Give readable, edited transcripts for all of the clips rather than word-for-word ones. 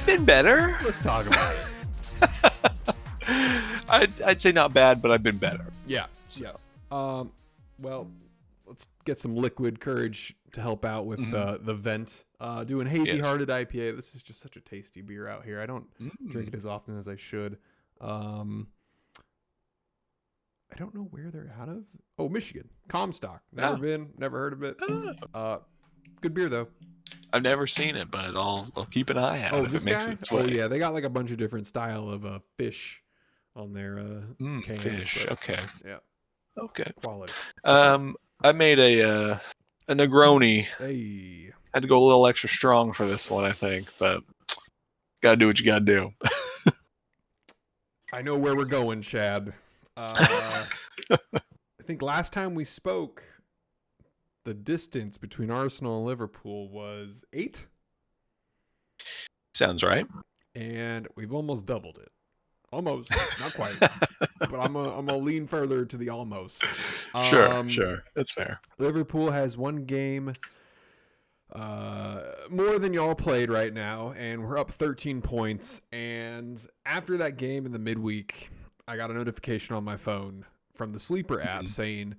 Been better. Let's talk about it. I'd say not bad, but I've been better. Yeah. So. Well, let's get some liquid courage to help out with the vent. Doing Hazy Hearted IPA. This is just such a tasty beer out here. I don't drink it as often as I should. I don't know where they're out of. Oh, Michigan. Comstock. Never been. Never heard of it. Good beer, though. I've never seen it, but I'll keep an eye out if it makes its way. Oh, yeah. They got like a bunch of different style of fish on their cans. Fish. Okay. Yeah. Okay. Quality. I made a Negroni. Hey. Had to go a little extra strong for this one, I think, but gotta do what you gotta do. I know where we're going, Chad. I think last time we spoke, the distance between Arsenal and Liverpool was 8. Sounds right. And we've almost doubled it. Almost, not quite, but I'm gonna lean further to the almost. Sure, that's fair. Liverpool has one game more than y'all played right now, and we're up 13 points. And after that game in the midweek, I got a notification on my phone from the Sleeper app saying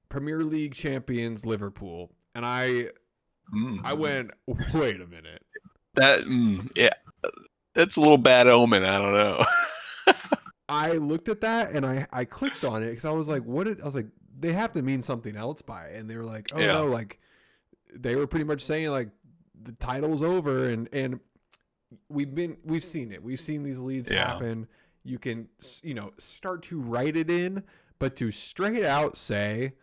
Premier League champions Liverpool, and I went, wait a minute. That's a little bad omen. I don't know. I looked at that and I clicked on it because I was like, they have to mean something else by it. And they were like, oh no, like they were pretty much saying like the title's over, and we've seen it. We've seen these leads happen. You can, start to write it in, but to straight out say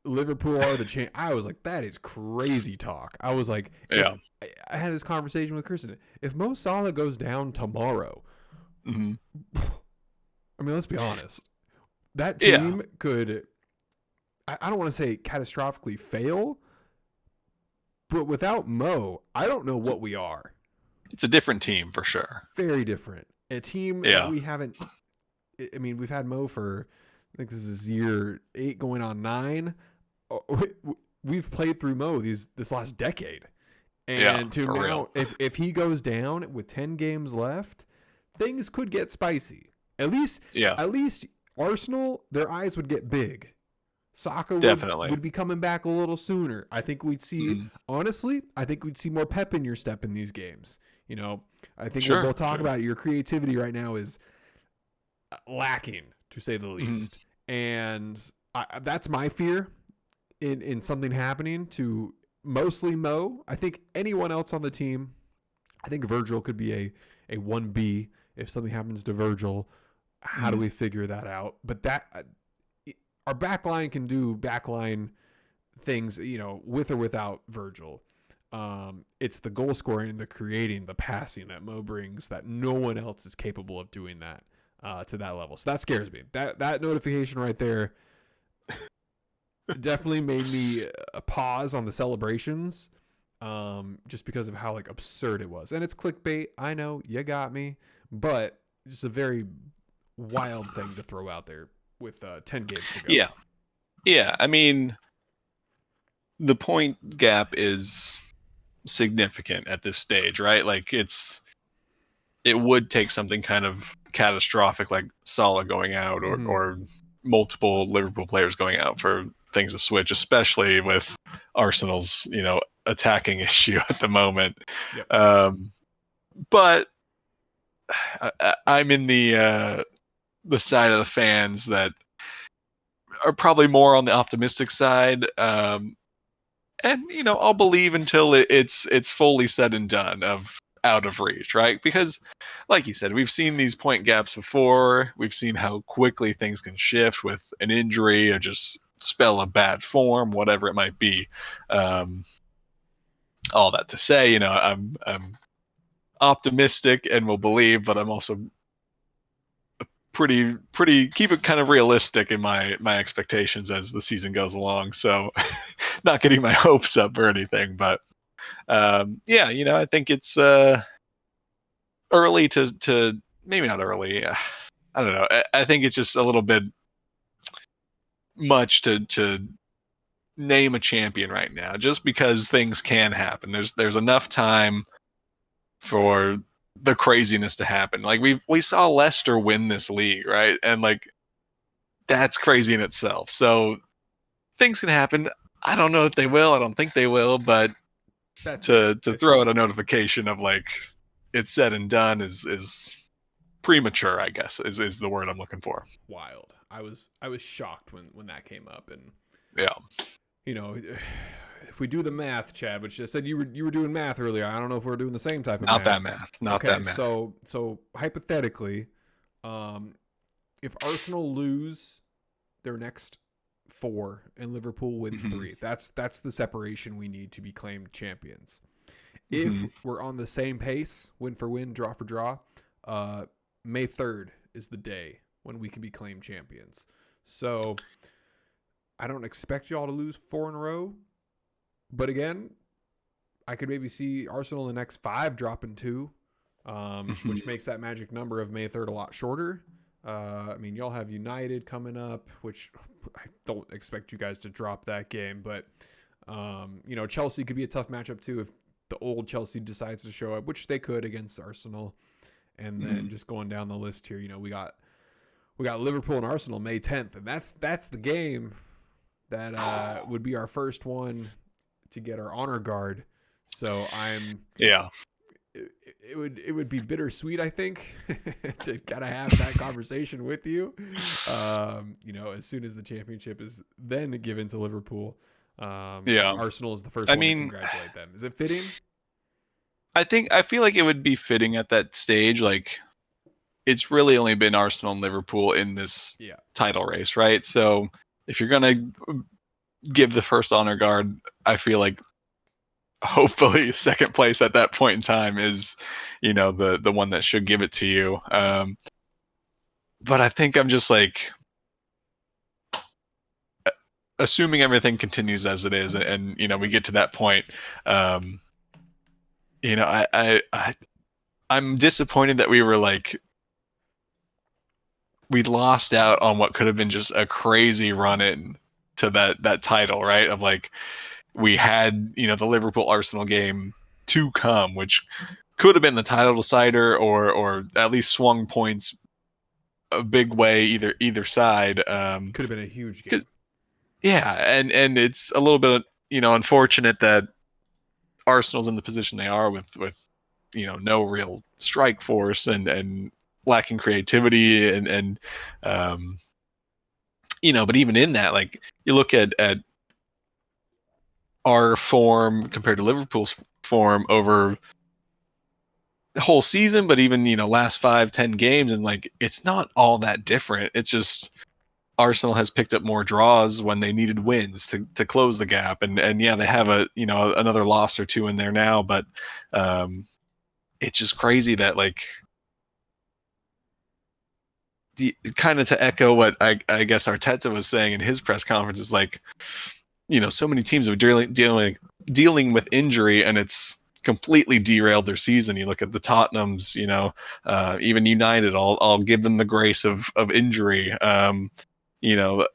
Liverpool are the champ. I was like, that is crazy talk. I was like, I had this conversation with Kristen. If Mo Salah goes down tomorrow, I mean, let's be honest. That team could, I don't want to say catastrophically fail, but without Mo, I don't know what we are. It's a different team for sure. Very different. A team that we haven't, I mean, we've had Mo for, I think this is year 8 going on 9. We've played through Mo this last decade. And now, if he goes down with 10 games left, things could get spicy. At least Arsenal, their eyes would get big. Saka would be coming back a little sooner. I think we'd see, honestly, we'd see more pep in your step in these games. I think we'll both talk about it. Your creativity right now is lacking, to say the least. And that's my fear in something happening to mostly Mo. I think anyone else on the team, I think Virgil could be a 1B if something happens to Virgil. How do we figure that out? But that our backline can do backline things, with or without Virgil. It's the goal scoring, the creating, the passing that Mo brings that no one else is capable of doing that to that level. So that scares me. That notification right there definitely made me pause on the celebrations, just because of how absurd it was. And it's clickbait. I know you got me, but just a very wild thing to throw out there with 10 games to go. Yeah. I mean, the point gap is significant at this stage, right? It would take something kind of catastrophic like Salah going out or multiple Liverpool players going out for things to switch, especially with Arsenal's, attacking issue at the moment. Yep. But I'm in the side of the fans that are probably more on the optimistic side. And I'll believe until it's fully said and done of out of reach, right? Because like you said, we've seen these point gaps before. We've seen how quickly things can shift with an injury or just spell a bad form, whatever it might be. All that to say, I'm optimistic and will believe, but I'm also pretty keep it kind of realistic in my expectations as the season goes along. So not getting my hopes up or anything, but I think it's early to maybe not early. I don't know. I think it's just a little bit much to name a champion right now, just because things can happen. There's enough time for the craziness to happen. Like we saw Leicester win this league, right? And like that's crazy in itself. So things can happen. I don't know if they will. I don't think they will, but to throw out a notification of like it's said and done is premature, I guess, is the word I'm looking for. Wild. I was shocked when that came up, and yeah, you know, if we do the math, Chad, which I said you were doing math earlier. I don't know if we're doing the same type of not math. that math. Not okay, that math. So hypothetically, if Arsenal lose their next 4 and Liverpool win 3, that's the separation we need to be claimed champions. If we're on the same pace, win for win, draw for draw, May 3rd is the day when we can be claimed champions. So I don't expect y'all to lose 4 in a row. But again, I could maybe see Arsenal in the next 5 dropping 2, which makes that magic number of May 3rd a lot shorter. I mean, y'all have United coming up, which I don't expect you guys to drop that game. But, you know, Chelsea could be a tough matchup too if the old Chelsea decides to show up, which they could against Arsenal. And then just going down the list here, you know, we got Liverpool and Arsenal May 10th, and that's the game that would be our first one to get our honor guard. So it would be bittersweet, I think, to kind of have that conversation with you. You know, as soon as the championship is then given to Liverpool, Arsenal is the first one to congratulate them. Is it fitting? I feel like it would be fitting at that stage. Like, it's really only been Arsenal and Liverpool in this title race, right? So if you're gonna give the first honor guard, I feel like hopefully second place at that point in time is, you know, the one that should give it to you. But I think I'm just like assuming everything continues as it is, and you know, we get to that point. You know, I'm disappointed that we lost out on what could have been just a crazy run in to that title, right? Of like, we had, you know, the Liverpool Arsenal game to come, which could have been the title decider or at least swung points a big way either side. Could have been a huge game. Yeah, and it's a little bit, you know, unfortunate that Arsenal's in the position they are with you know, no real strike force and lacking creativity and you know, but even in that, like, you look at our form compared to Liverpool's form over the whole season, but even, you know, last 5-10 games, and like, it's not all that different. It's just Arsenal has picked up more draws when they needed wins to close the gap, and yeah, they have a, you know, another loss or 2 in there now, but it's just crazy that, like, kind of to echo what I guess Arteta was saying in his press conference, is like, you know, so many teams are dealing with injury, and it's completely derailed their season. You look at the Tottenhams, you know, even United. I'll give them the grace of injury. You know,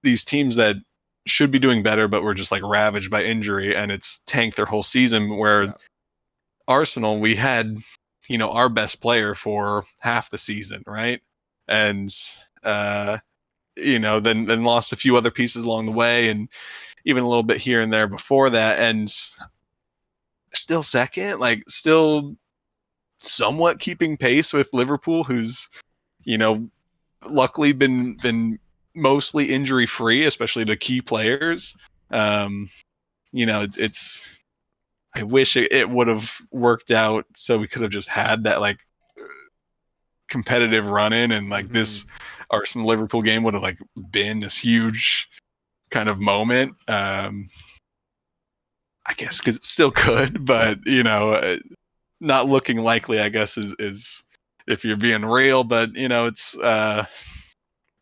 these teams that should be doing better, but were just like ravaged by injury, and it's tanked their whole season. Where Arsenal, we had, you know, our best player for half the season, right? And you know, then lost a few other pieces along the way, and even a little bit here and there before that, and still second, like, still somewhat keeping pace with Liverpool, who's, you know, luckily been mostly injury free, especially to key players. You know, it's I wish it would have worked out so we could have just had that like competitive run in, and like this Arsenal Liverpool game would have like been this huge kind of moment. I guess because it still could, but you know, not looking likely, I guess, is if you're being real. But you know, it's I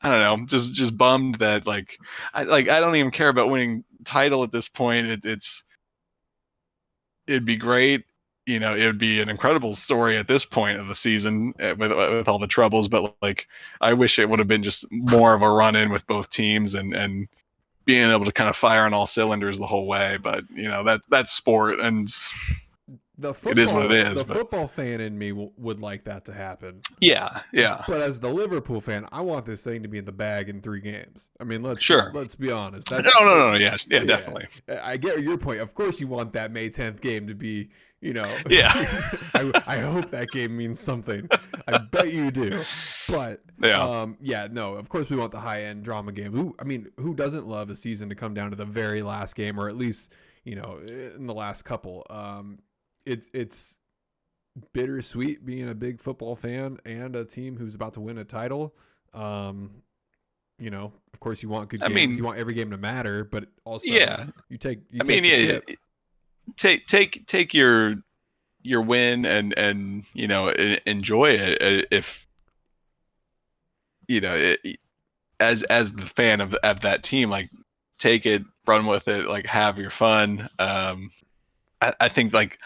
don't know, just bummed that like I don't even care about winning title at this point. It'd be great, you know, it would be an incredible story at this point of the season with all the troubles. But like, I wish it would have been just more of a run in with both teams, and being able to kind of fire on all cylinders the whole way. But that's sport, and it is what it is. The football fan in me would like that to happen. Yeah. But as the Liverpool fan, I want this thing to be in the bag in 3 games. I mean, let's be honest. No. Yeah, definitely. I get your point. Of course, you want that May 10th game to be, Yeah. I hope that game means something. I bet you do. But no. Of course, we want the high end drama game. Who doesn't love a season to come down to the very last game, or at least in the last couple? It's bittersweet being a big football fan and a team who's about to win a title. Of course you want good games. You want every game to matter, but also you take take your win and enjoy it if as the fan of that team, like take it, run with it, like have your fun. I think like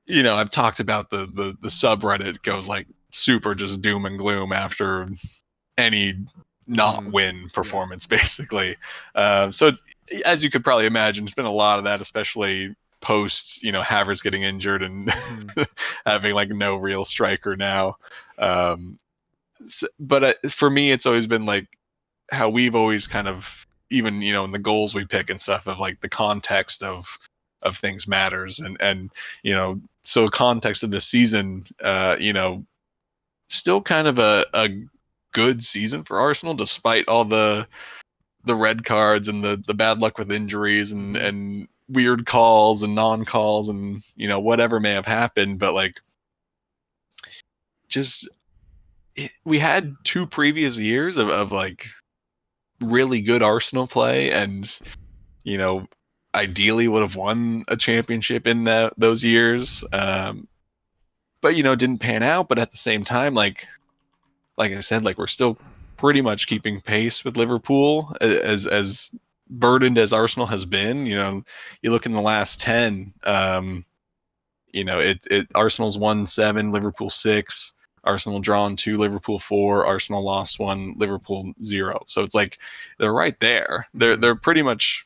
I've talked about the subreddit goes like super just doom and gloom after any not win performance, basically. So as you could probably imagine, there's been a lot of that, especially post Havertz getting injured and having like no real striker now. But for me, it's always been like how we've always kind of, even in the goals we pick and stuff, of like the context of things matters, and so context of this season, still kind of a good season for Arsenal, despite all the red cards and the bad luck with injuries and weird calls and non-calls and whatever may have happened. But like, just we had 2 previous years of like really good Arsenal play, and ideally would have won a championship in those years, but didn't pan out. But at the same time, like I said, like we're still pretty much keeping pace with Liverpool, as burdened as Arsenal has been. You look in the last 10, Arsenal's won 7, Liverpool 6, Arsenal drawn 2, Liverpool 4, Arsenal lost 1, Liverpool 0. So it's like they're right there. They're pretty much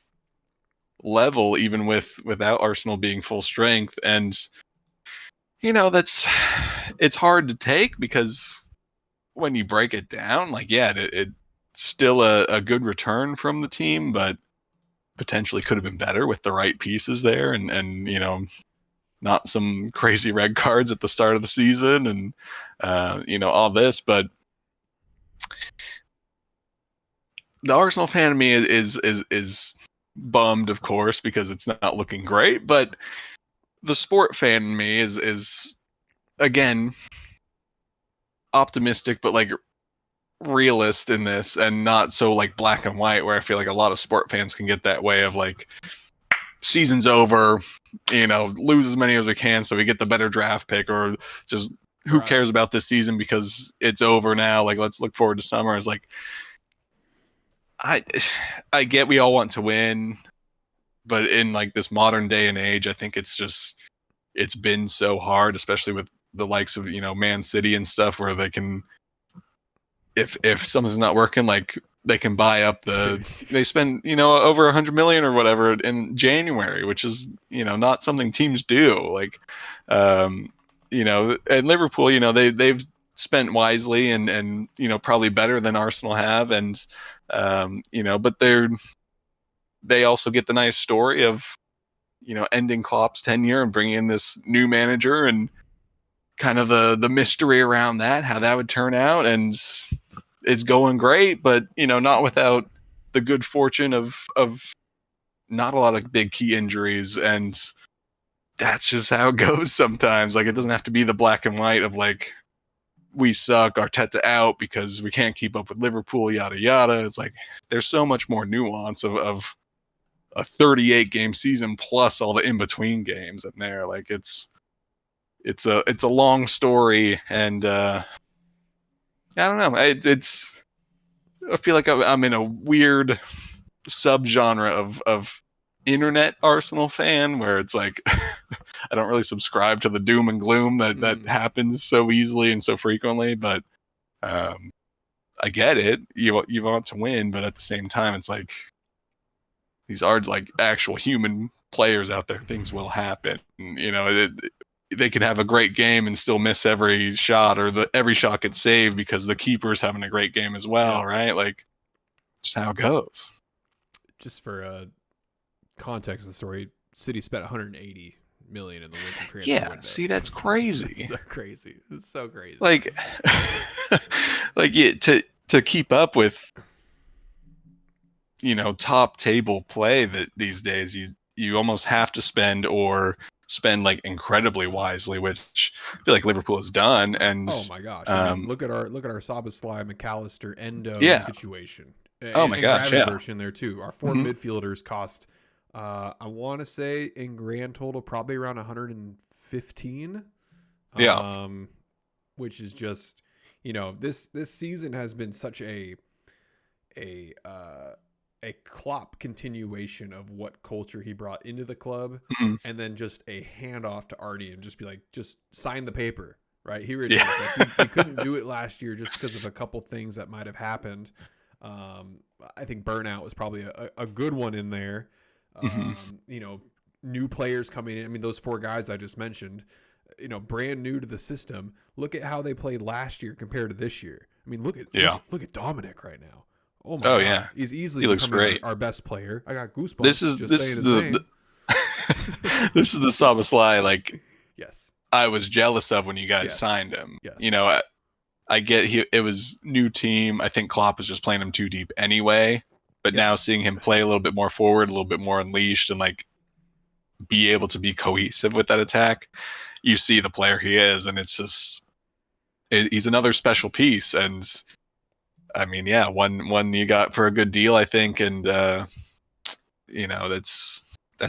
level, even without Arsenal being full strength. And it's hard to take, because when you break it down, like it's still a good return from the team, but potentially could have been better with the right pieces there, and not some crazy red cards at the start of the season, and all this. But the Arsenal fan of me is bummed, of course, because it's not looking great. But the sport fan in me is again optimistic, but like realist in this, and not so like black and white, where I feel like a lot of sport fans can get that way of like, season's over, lose as many as we can so we get the better draft pick, or just who cares about this season because it's over now, like let's look forward to summer. It's like, I get we all want to win, but in like this modern day and age, I think it's been so hard, especially with the likes of Man City and stuff, where they can, if something's not working, like they can buy up they spend over 100 million or whatever in January, which is not something teams do. Like and Liverpool, they've spent wisely and probably better than Arsenal have, and but they also get the nice story of ending Klopp's tenure and bringing in this new manager, and kind of the mystery around that, how that would turn out. And it's going great, but not without the good fortune of not a lot of big key injuries, and that's just how it goes sometimes. Like, it doesn't have to be the black and white of like, we suck, Arteta out because we can't keep up with Liverpool, yada yada. It's like there's so much more nuance of a 38 game season plus all the in between games in there. Like it's a long story, and I don't know. I feel like I'm in a weird subgenre of internet Arsenal fan, where it's like I don't really subscribe to the doom and gloom that happens so easily and so frequently. But I get it. You want to win, but at the same time, it's like these are like actual human players out there. Things will happen. They can have a great game and still miss every shot, or every shot gets saved because the keeper's having a great game as well, right? Like, just how it goes. Just for context of the story, City spent 180 million in the winter transfer window. See, that's crazy. It's so crazy. It's so crazy. Like, to keep up with, top table play that these days, you almost have to spend like incredibly wisely, which I feel like Liverpool has done. And oh my gosh, look at our Szoboszlai, McAllister, Endo situation. My gosh, Gravenberch in there too. Our 4 midfielders cost, I want to say in grand total probably around 115. Which is just, this season has been such a Klopp continuation of what culture he brought into the club, and then just a handoff to Arnie and just be like, just sign the paper, right? Here it is. Like, he couldn't do it last year just because of a couple things that might have happened. I think burnout was probably a good one in there. New players coming in. I mean, those 4 guys I just mentioned, brand new to the system. Look at how they played last year compared to this year. I mean, look at Dominic right now. Oh my God. Yeah, he's easily he looks great. Our best player. I got goosebumps. This is the this is the Szoboszlai, like, yes, I was jealous of when you guys signed him. Yes. I get it was new team. I think Klopp was just playing him too deep anyway. But now seeing him play a little bit more forward, a little bit more unleashed, and like be able to be cohesive with that attack, you see the player he is, and it's just he's another special piece. And I mean, one you got for a good deal, I think, and that's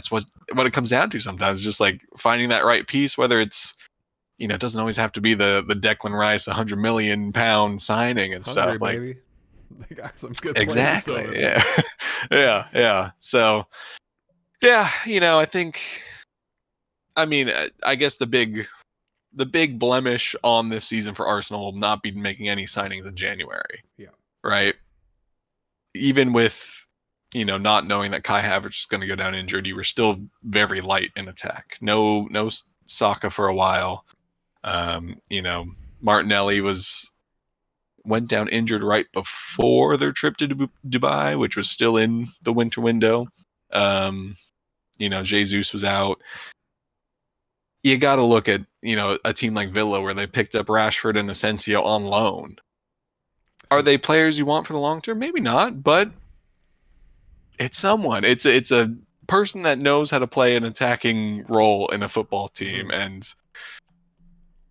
what it comes down to sometimes, just like finding that right piece, whether it's, it doesn't always have to be the Declan Rice £100 million signing and stuff. Like, baby. They got some good exactly. players. Yeah. So, I think, I guess the big blemish on this season for Arsenal will not be making any signings in January. Yeah. Right. Even with, not knowing that Kai Havertz is going to go down injured, you were still very light in attack. No Saka for a while. Martinelli went down injured right before their trip to Dubai, which was still in the winter window. Jesus was out. You got to look at, a team like Villa where they picked up Rashford and Asensio on loan. Are they players you want for the long term? Maybe not, but it's someone. It's a person that knows how to play an attacking role in a football team, and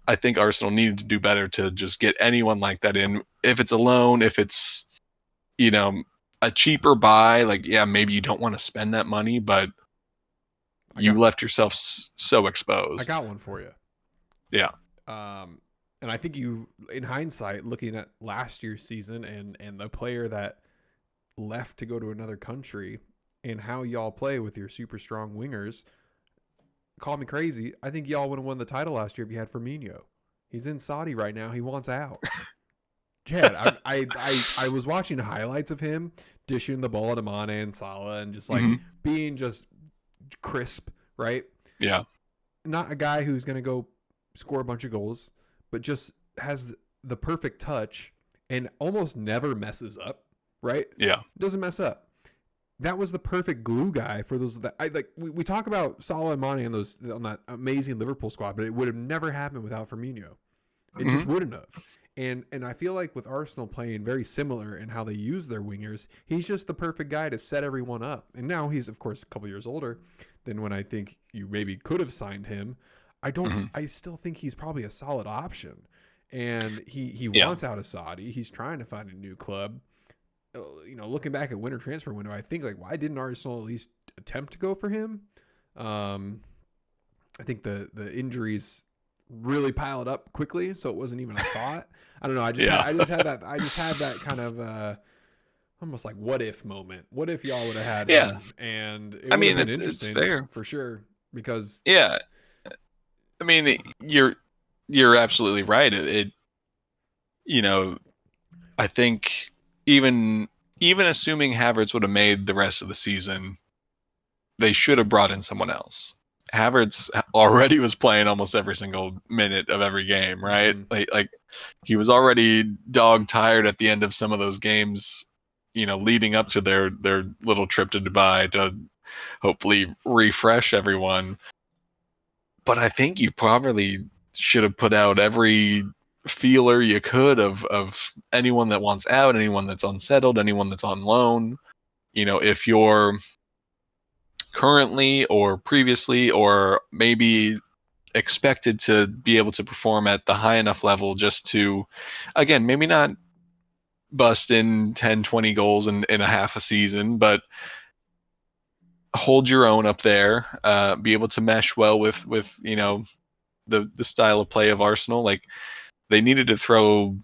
I think Arsenal needed to do better to just get anyone like that in. If it's a loan, if it's, a cheaper buy, like, maybe you don't want to spend that money, but you left yourself so exposed. I got one for you. Yeah. And I think you, in hindsight, looking at last year's season and the player that left to go to another country and how y'all play with your super strong wingers, call me crazy, I think y'all would have won the title last year if you had Firmino. He's in Saudi right now. He wants out. Chad, I was watching highlights of him dishing the ball to Mane and Salah and just like being just crisp, right? Yeah. Not a guy who's going to go score a bunch of goals, but just has the perfect touch and almost never messes up, right? Yeah. Doesn't mess up. That was the perfect glue guy for those that we talk about Salah and Mane on that amazing Liverpool squad, but it would have never happened without Firmino. It just wouldn't have. And I feel like with Arsenal playing very similar in how they use their wingers, he's just the perfect guy to set everyone up. And now he's, of course, a couple years older than when I think you maybe could have signed him. I still think he's probably a solid option. And he wants out of Saudi. He's trying to find a new club. Looking back at winter transfer window, I think, like, why didn't Arsenal at least attempt to go for him? I think the injuries really piled up quickly, so it wasn't even a thought. I don't know. I just had that kind of almost like what if moment. What if y'all would have had him? And it would have been interesting, fair for sure. Because you're absolutely right. I think even assuming Havertz would have made the rest of the season, they should have brought in someone else. Havertz already was playing almost every single minute of every game, right? Like he was already dog tired at the end of some of those games, leading up to their little trip to Dubai to hopefully refresh everyone. But I think you probably should have put out every feeler you could of anyone that wants out, anyone that's unsettled, anyone that's on loan. If you're currently or previously or maybe expected to be able to perform at the high enough level just to, again, maybe not bust in 10, 20 goals in a half a season, but hold your own up there, be able to mesh well with the style of play of Arsenal. Like, they needed to throw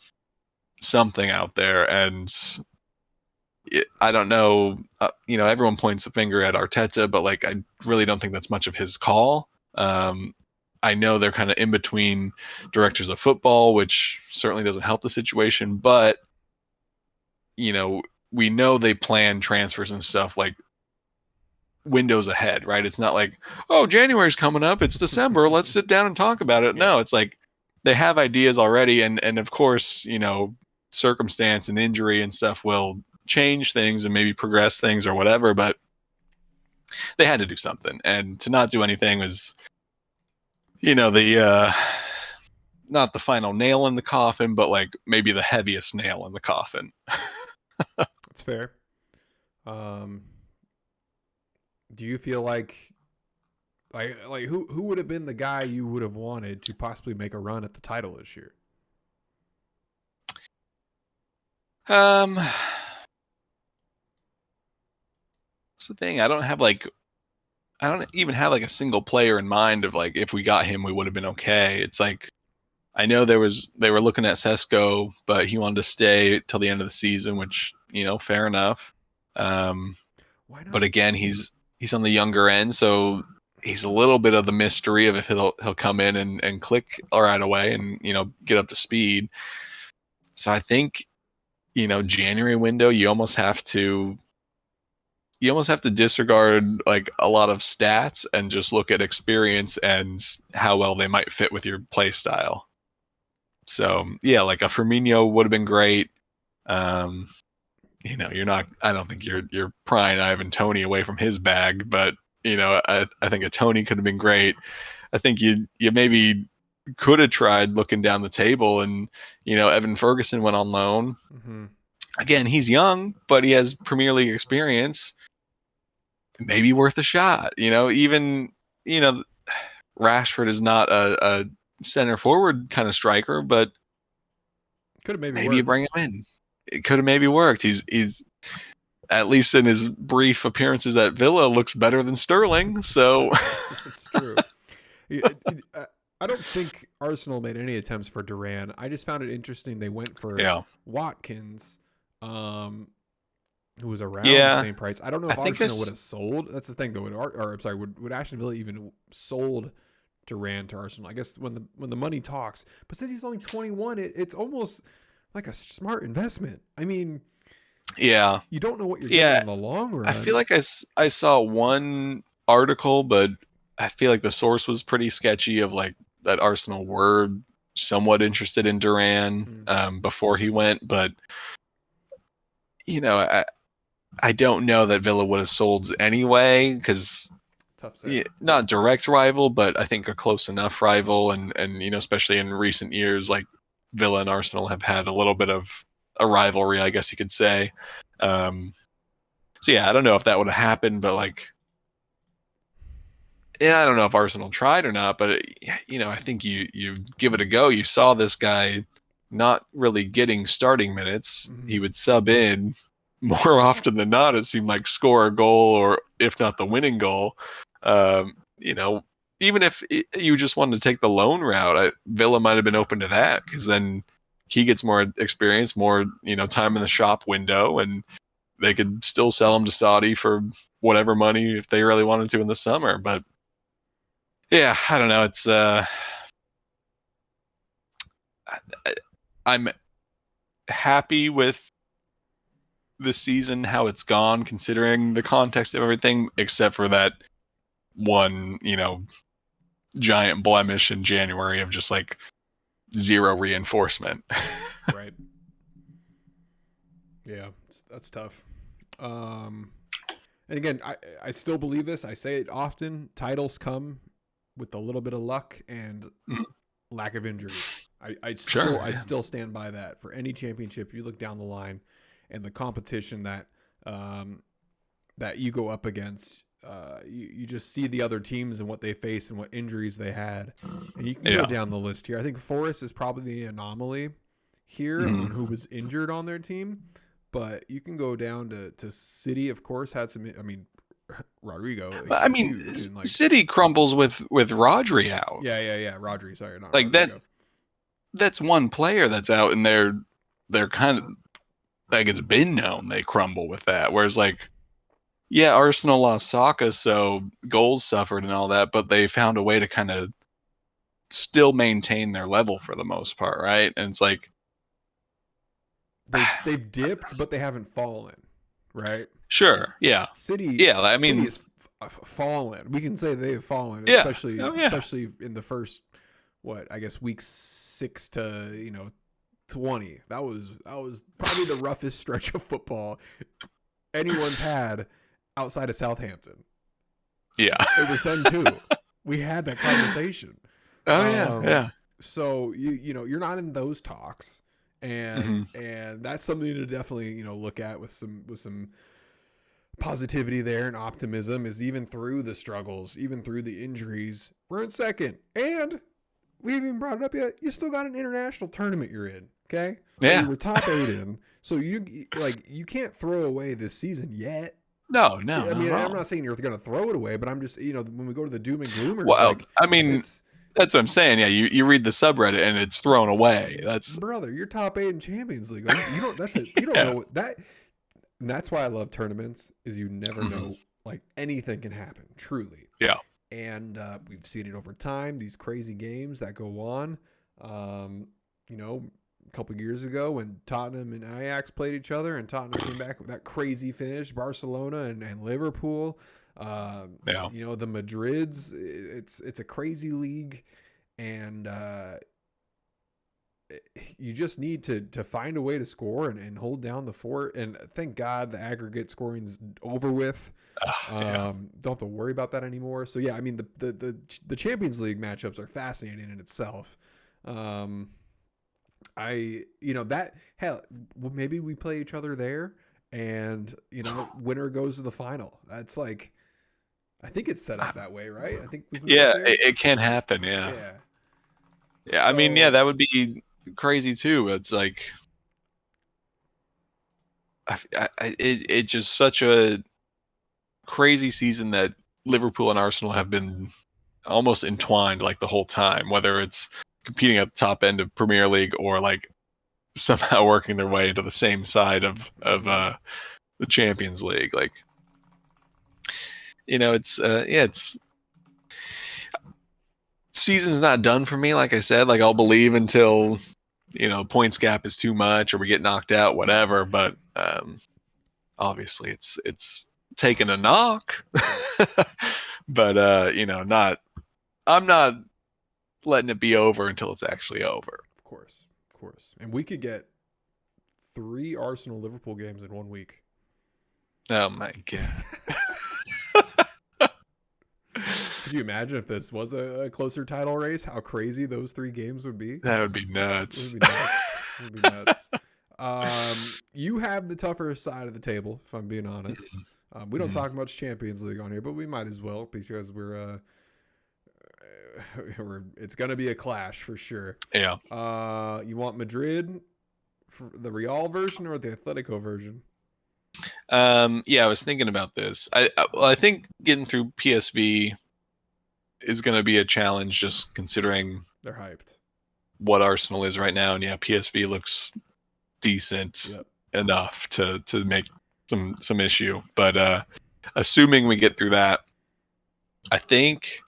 something out there, and I don't know, everyone points the finger at Arteta, but like, I really don't think that's much of his call. I know they're kind of in between directors of football, which certainly doesn't help the situation, but we know they plan transfers and stuff like windows ahead, right? It's not like, oh, January's coming up, it's December, let's sit down and talk about it. No, it's like they have ideas already, and of course, circumstance and injury and stuff will change things and maybe progress things or whatever, but they had to do something, and to not do anything was the not the final nail in the coffin, but like maybe the heaviest nail in the coffin. That's fair. Do you feel like who would have been the guy you would have wanted to possibly make a run at the title this year? That's the thing. I don't even have like a single player in mind of like, if we got him, we would have been okay. It's like, I know they were looking at Sesko, but he wanted to stay till the end of the season, which, fair enough. Why not? But again, he's on the younger end, so he's a little bit of the mystery of if he'll come in and click right away and, get up to speed. So I think, January window, you almost have to disregard like a lot of stats and just look at experience and how well they might fit with your play style. So yeah, like a Firmino would have been great. You're not. I don't think you're prying Ivan Toney away from his bag, but I think a Toney could have been great. I think you maybe could have tried looking down the table, and Evan Ferguson went on loan. Mm-hmm. Again, he's young, but he has Premier League experience. Maybe worth a shot. Even Rashford is not a center forward kind of striker, but could have maybe you bring him in. It could have maybe worked. He's at least in his brief appearances at Villa looks better than Sterling. So it's true. I don't think Arsenal made any attempts for Duran. I just found it interesting they went for Watkins, who was around the same price. I don't know if Arsenal would have sold. That's the thing, though. Would Aston Villa even sold Duran to Arsenal? I guess when the money talks. But since he's only 21, it's almost like a smart investment. I mean, you don't know what you're getting in the long run. I feel like I saw one article, but I feel like the source was pretty sketchy of like that Arsenal were somewhat interested in Duran before he went, but I don't know that Villa would have sold anyway, because not direct rival, but I think a close enough rival, and especially in recent years, like Villa and Arsenal have had a little bit of a rivalry, I guess you could say. So yeah, I don't know if that would have happened, but like, I don't know if Arsenal tried or not, but I think you give it a go. You saw this guy not really getting starting minutes. Mm-hmm. He would sub in more often than not. It seemed like score a goal, or if not the winning goal. Even if you just wanted to take the loan route, Villa might have been open to that, because then he gets more experience, more time in the shop window, and they could still sell him to Saudi for whatever money if they really wanted to in the summer. But yeah, I don't know. It's I'm happy with the season, how it's gone, considering the context of everything, except for that one, giant blemish in January of just like zero reinforcement. Right. Yeah, that's tough. And again, I still believe this. I say it often. Titles come with a little bit of luck and lack of injury. I still stand by that. For any championship, you look down the line and the competition that you go up against, you just see the other teams and what they face and what injuries they had. And you can go down the list here. I think Forest is probably the anomaly here on who was injured on their team. But you can go down to City, of course, had some. I mean, Rodrigo. City crumbles with Rodri out. Yeah. Rodri, sorry, not like Rodrigo. That's one player that's out, and they're kind of like it's been known they crumble with that. Whereas Arsenal lost Saka, so goals suffered and all that, but they found a way to kind of still maintain their level for the most part, right? And it's like. They've dipped, but they haven't fallen, right? Sure, yeah. City is fallen. We can say they've fallen, especially in the first week 6 to 20. That was probably the roughest stretch of football anyone's had outside of Southampton. Yeah, it was them too. We had that conversation. Yeah. So you're not in those talks. And that's something to definitely look at with some positivity there and optimism. Is even through the struggles, even through the injuries, we're in second, and we haven't even brought it up yet. You still got an international tournament you're in. Okay, you were top 8 in, so you can't throw away this season yet. No. I mean, I'm not saying you're going to throw it away, but I'm just when we go to the doom and gloomers. Well, that's what I'm saying. Yeah, you read the subreddit and it's thrown away. Brother, you're top 8 in Champions League. You don't. That's it. You don't know that. And that's why I love tournaments. Is you never know. Like anything can happen. Truly. Yeah. And we've seen it over time. These crazy games that go on. A couple of years ago when Tottenham and Ajax played each other, and Tottenham came back with that crazy finish. Barcelona and Liverpool. The Madrids, it's a crazy league, and you just need to find a way to score and hold down the fort. And thank God the aggregate scoring's over with. Don't have to worry about that anymore. So yeah, I mean the Champions League matchups are fascinating in itself. Maybe we play each other there, and winner goes to the final. That's like. I think it's set up that way, right? I think we can it can happen. Yeah. So, I mean, that would be crazy too. It's like, it's just such a crazy season that Liverpool and Arsenal have been almost entwined like the whole time, whether it's competing at the top end of Premier League or like somehow working their way into the same side of the Champions League. Like, it's season's not done for me. Like I said, like I'll believe until points gap is too much or we get knocked out, whatever. But obviously it's taken a knock. But I'm not letting it be over until it's actually over. Of course. And we could get 3 Arsenal Liverpool games in 1 week. Oh my God. Could you imagine if this was a closer title race, how crazy those 3 games would be? That would be nuts. It would be nuts. You have the tougher side of the table, if I'm being honest. We don't talk much Champions League on here, but we might as well because it's going to be a clash for sure. Yeah. You want Madrid for the Real version or the Atletico version? I was thinking about this. I think getting through PSV is going to be a challenge, just considering they're hyped what Arsenal is right now, and PSV looks decent enough to make some issue. But assuming we get through that, I think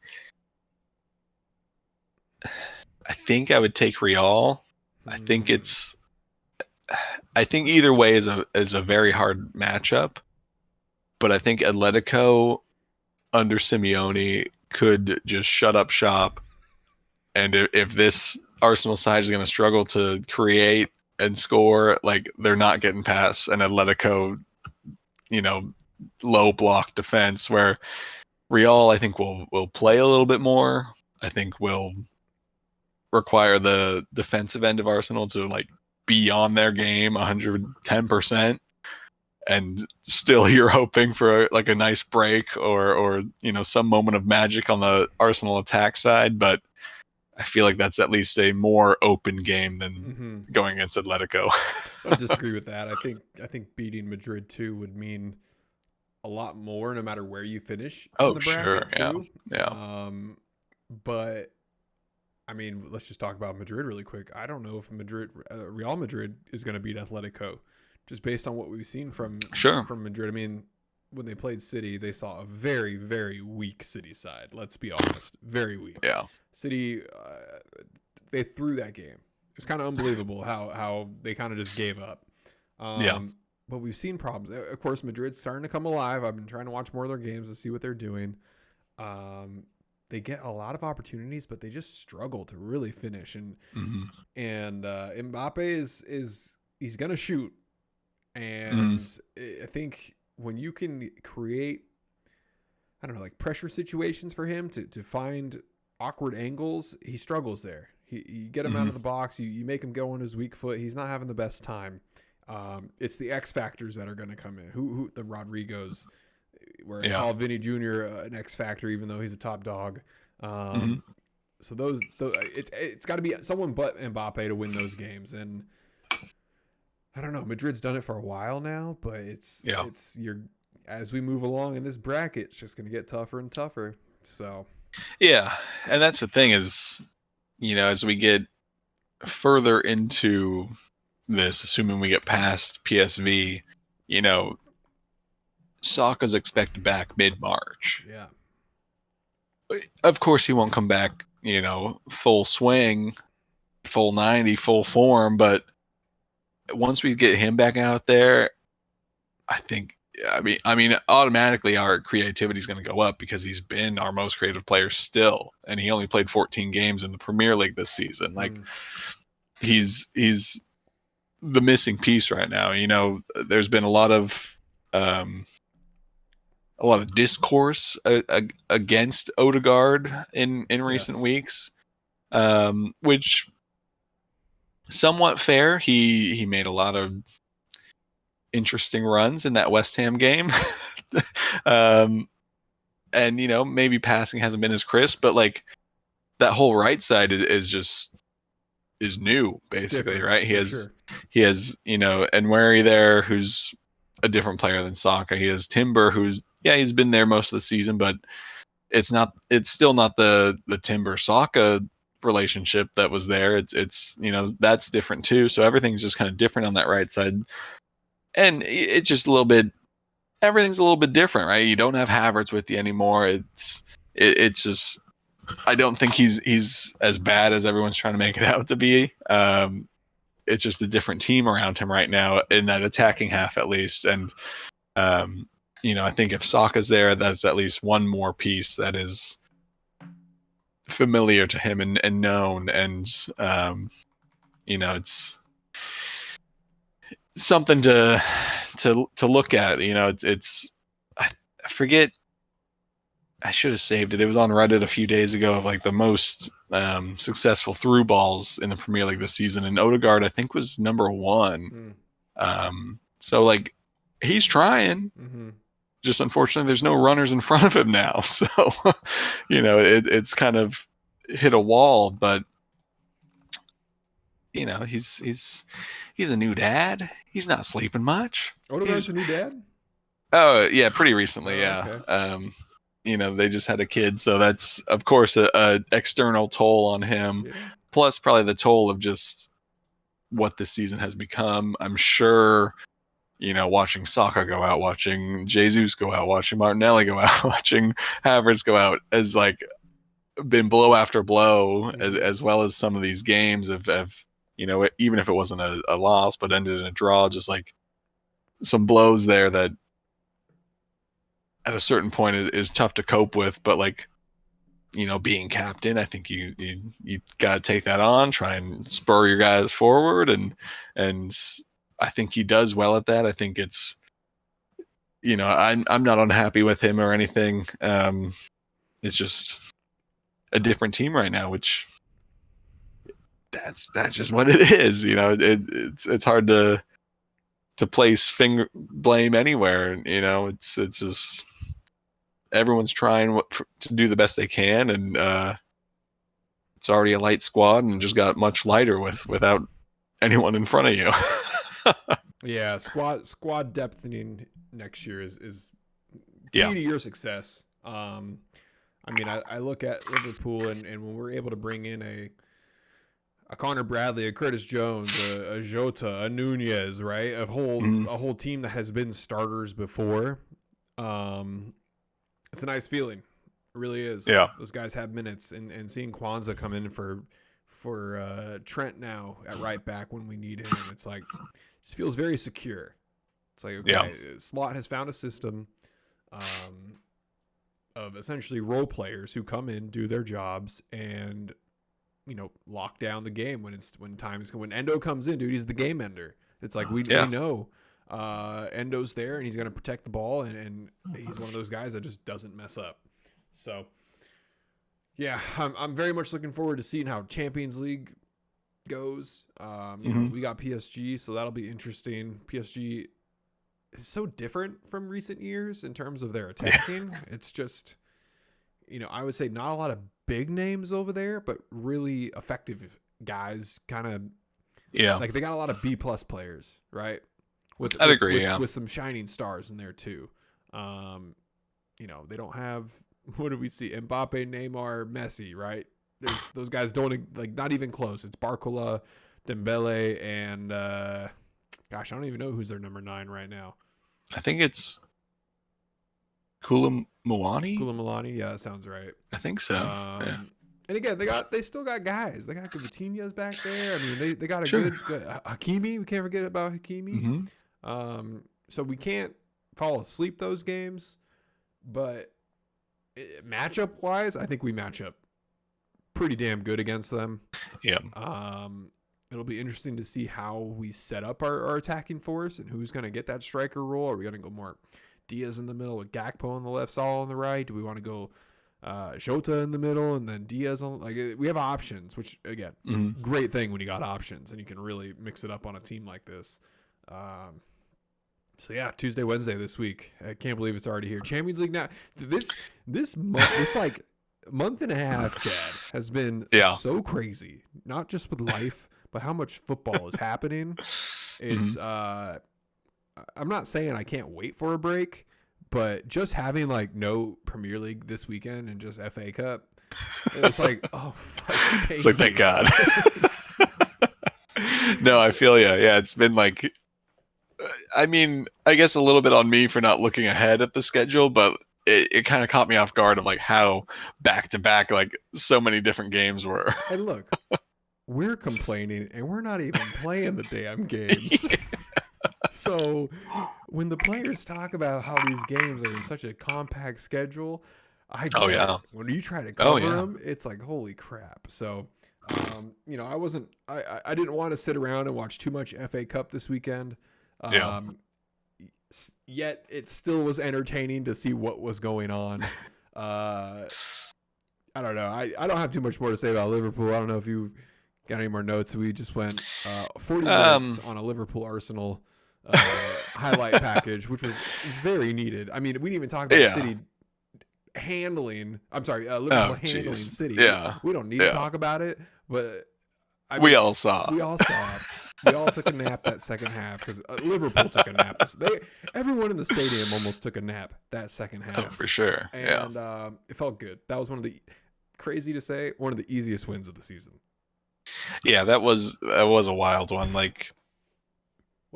I would take Real. I think either way is a very hard matchup, but I think Atletico under Simeone could just shut up shop. And if this Arsenal side is going to struggle to create and score, like they're not getting past an Atletico, low block defense, where Real, I think, will play a little bit more. I think will require the defensive end of Arsenal to like be on their game 110%. And still you're hoping for like a nice break or some moment of magic on the Arsenal attack side, but I feel like that's at least a more open game than going against Atletico. I disagree with that. I think beating Madrid too would mean a lot more no matter where you finish in the bracket too. Yeah. But I mean, let's just talk about Madrid really quick. I don't know if Real Madrid is going to beat Atletico, just based on what we've seen from Madrid. I mean, when they played City, they saw a very, very weak City side. Let's be honest, very weak. Yeah, City, they threw that game. It was kind of unbelievable how they kind of just gave up. But we've seen problems. Of course, Madrid's starting to come alive. I've been trying to watch more of their games to see what they're doing. They get a lot of opportunities, but they just struggle to really finish. And Mbappe is he's gonna shoot, and I think when you can create, I don't know, like pressure situations for him to find awkward angles, he struggles there. You get him out of the box, you make him go on his weak foot. He's not having the best time. It's the X factors that are going to come in. Who the Rodrigos, where I call Vinny Jr. An X factor, even though he's a top dog. So those it's got to be someone but Mbappe to win those games. And I don't know, Madrid's done it for a while now, but it's as we move along in this bracket, it's just going to get tougher and tougher. So yeah, and that's the thing is, as we get further into this, assuming we get past PSV, Saka's expected back mid-March. Yeah. Of course, he won't come back, full swing, full 90, full form. But once we get him back out there, I mean, automatically our creativity is going to go up because he's been our most creative player still, and he only played 14 games in the Premier League this season. Like, he's the missing piece right now. There's been a lot of discourse against Odegaard in recent weeks, which somewhat fair. He made a lot of interesting runs in that West Ham game, and maybe passing hasn't been as crisp, but like that whole right side is new basically, right? He has Enweri there, who's a different player than Saka. He has Timber, who's he's been there most of the season, but it's still not the Timber Saka relationship that was there. It's that's different too. So everything's just kind of different on that right side, and it's just everything's a little bit different, right? You don't have Havertz with you anymore. It's just, I don't think he's as bad as everyone's trying to make it out to be. It's just a different team around him right now in that attacking half, at least. And I think if Saka's there, that's at least one more piece that is familiar to him and known. And it's something to look at. It's I forget. I should have saved it. It was on Reddit a few days ago of like the most successful through balls in the Premier League this season, and Odegaard I think was number 1. So like he's trying. Just unfortunately, there's no runners in front of him now, so it's kind of hit a wall. But he's a new dad. He's not sleeping much. Odegaard's a new dad? Oh yeah, pretty recently. Okay. They just had a kid, so that's of course a external toll on him. Yeah. Plus, probably the toll of just what this season has become. I'm sure, watching Saka go out, watching Jesus go out, watching Martinelli go out, watching Havertz go out has like been blow after blow, as well as some of these games have even if it wasn't a loss but ended in a draw, just like some blows there that at a certain point is tough to cope with, but like, being captain, I think you got to take that on, try and spur your guys forward, and I think he does well at that. I think it's, I'm not unhappy with him or anything. It's just a different team right now, which that's just what it is. It's hard to place finger blame anywhere. It's just everyone's trying to do the best they can, and it's already a light squad and just got much lighter without anyone in front of you. Yeah, squad depthening next year is key to your success. I mean, I look at Liverpool, and when we're able to bring in a Connor Bradley, a Curtis Jones, a Jota, a Nunez, right? A whole team that has been starters before. It's a nice feeling. It really is. Yeah. Those guys have minutes, and seeing Kwanzaa come in for Trent now at right back when we need him, it's like, it just feels very secure. It's like, okay, Slot has found a system of essentially role players who come in, do their jobs, and lock down the game when Endo comes in, dude. He's the game ender. It's like we know Endo's there, and he's going to protect the ball, and he's one of those guys that just doesn't mess up. So yeah, I'm very much looking forward to seeing how Champions League goes. We got PSG, so that'll be interesting. PSG is so different from recent years in terms of their attacking. It's just, I would say not a lot of big names over there, but really effective guys. Kind of, like they got a lot of B+ players, right? I'd agree. With some shining stars in there too. They don't have, what do we see? Mbappe, Neymar, Messi, right? Those guys don't, like, not even close. It's Barcola, Dembele, and gosh, I don't even know who's their number 9 right now. I think it's Koulibaly, yeah, that sounds right. I think so. And again, they still got guys. They got Coutinho's back there. I mean, they got a good Hakimi. We can't forget about Hakimi. So we can't fall asleep those games, but matchup wise, I think we match up pretty damn good against them. Yeah. It'll be interesting to see how we set up our attacking force and who's going to get that striker role. Are we going to go more Diaz in the middle with Gakpo on the left, Saul on the right? Do we want to go Jota in the middle and then Diaz on? Like, we have options, which again, great thing when you got options and you can really mix it up on a team like this. So yeah, Tuesday, Wednesday this week. I can't believe it's already here. Champions League now. This month, this like month and a half, Chad, has been so crazy. Not just with life, but how much football is happening. It's I'm not saying I can't wait for a break, but just having like no Premier League this weekend and just FA Cup, it's like, oh, it's like, thank God. No, I feel you. Yeah, it's been like, I mean, I guess a little bit on me for not looking ahead at the schedule, but it kind of caught me off guard of like how back to back like so many different games were. And look, we're complaining and we're not even playing the damn games. So when the players talk about how these games are in such a compact schedule, when you try to cover them, it's like, holy crap. So I didn't want to sit around and watch too much FA Cup this weekend. Yet it still was entertaining to see what was going on. I don't know. I don't have too much more to say about Liverpool. I don't know if you got any more notes. We just went 40 minutes on a Liverpool Arsenal highlight package, which was very needed. I mean, we didn't even talk about City handling. I'm sorry, Liverpool handling City. Yeah, we don't need to talk about it, but we all saw. We all saw it. We all took a nap that second half because Liverpool took a nap. Everyone in the stadium almost took a nap that second half. Oh, for sure. And it felt good. That was one of the, crazy to say, one of the easiest wins of the season. Yeah, that was a wild one. Like,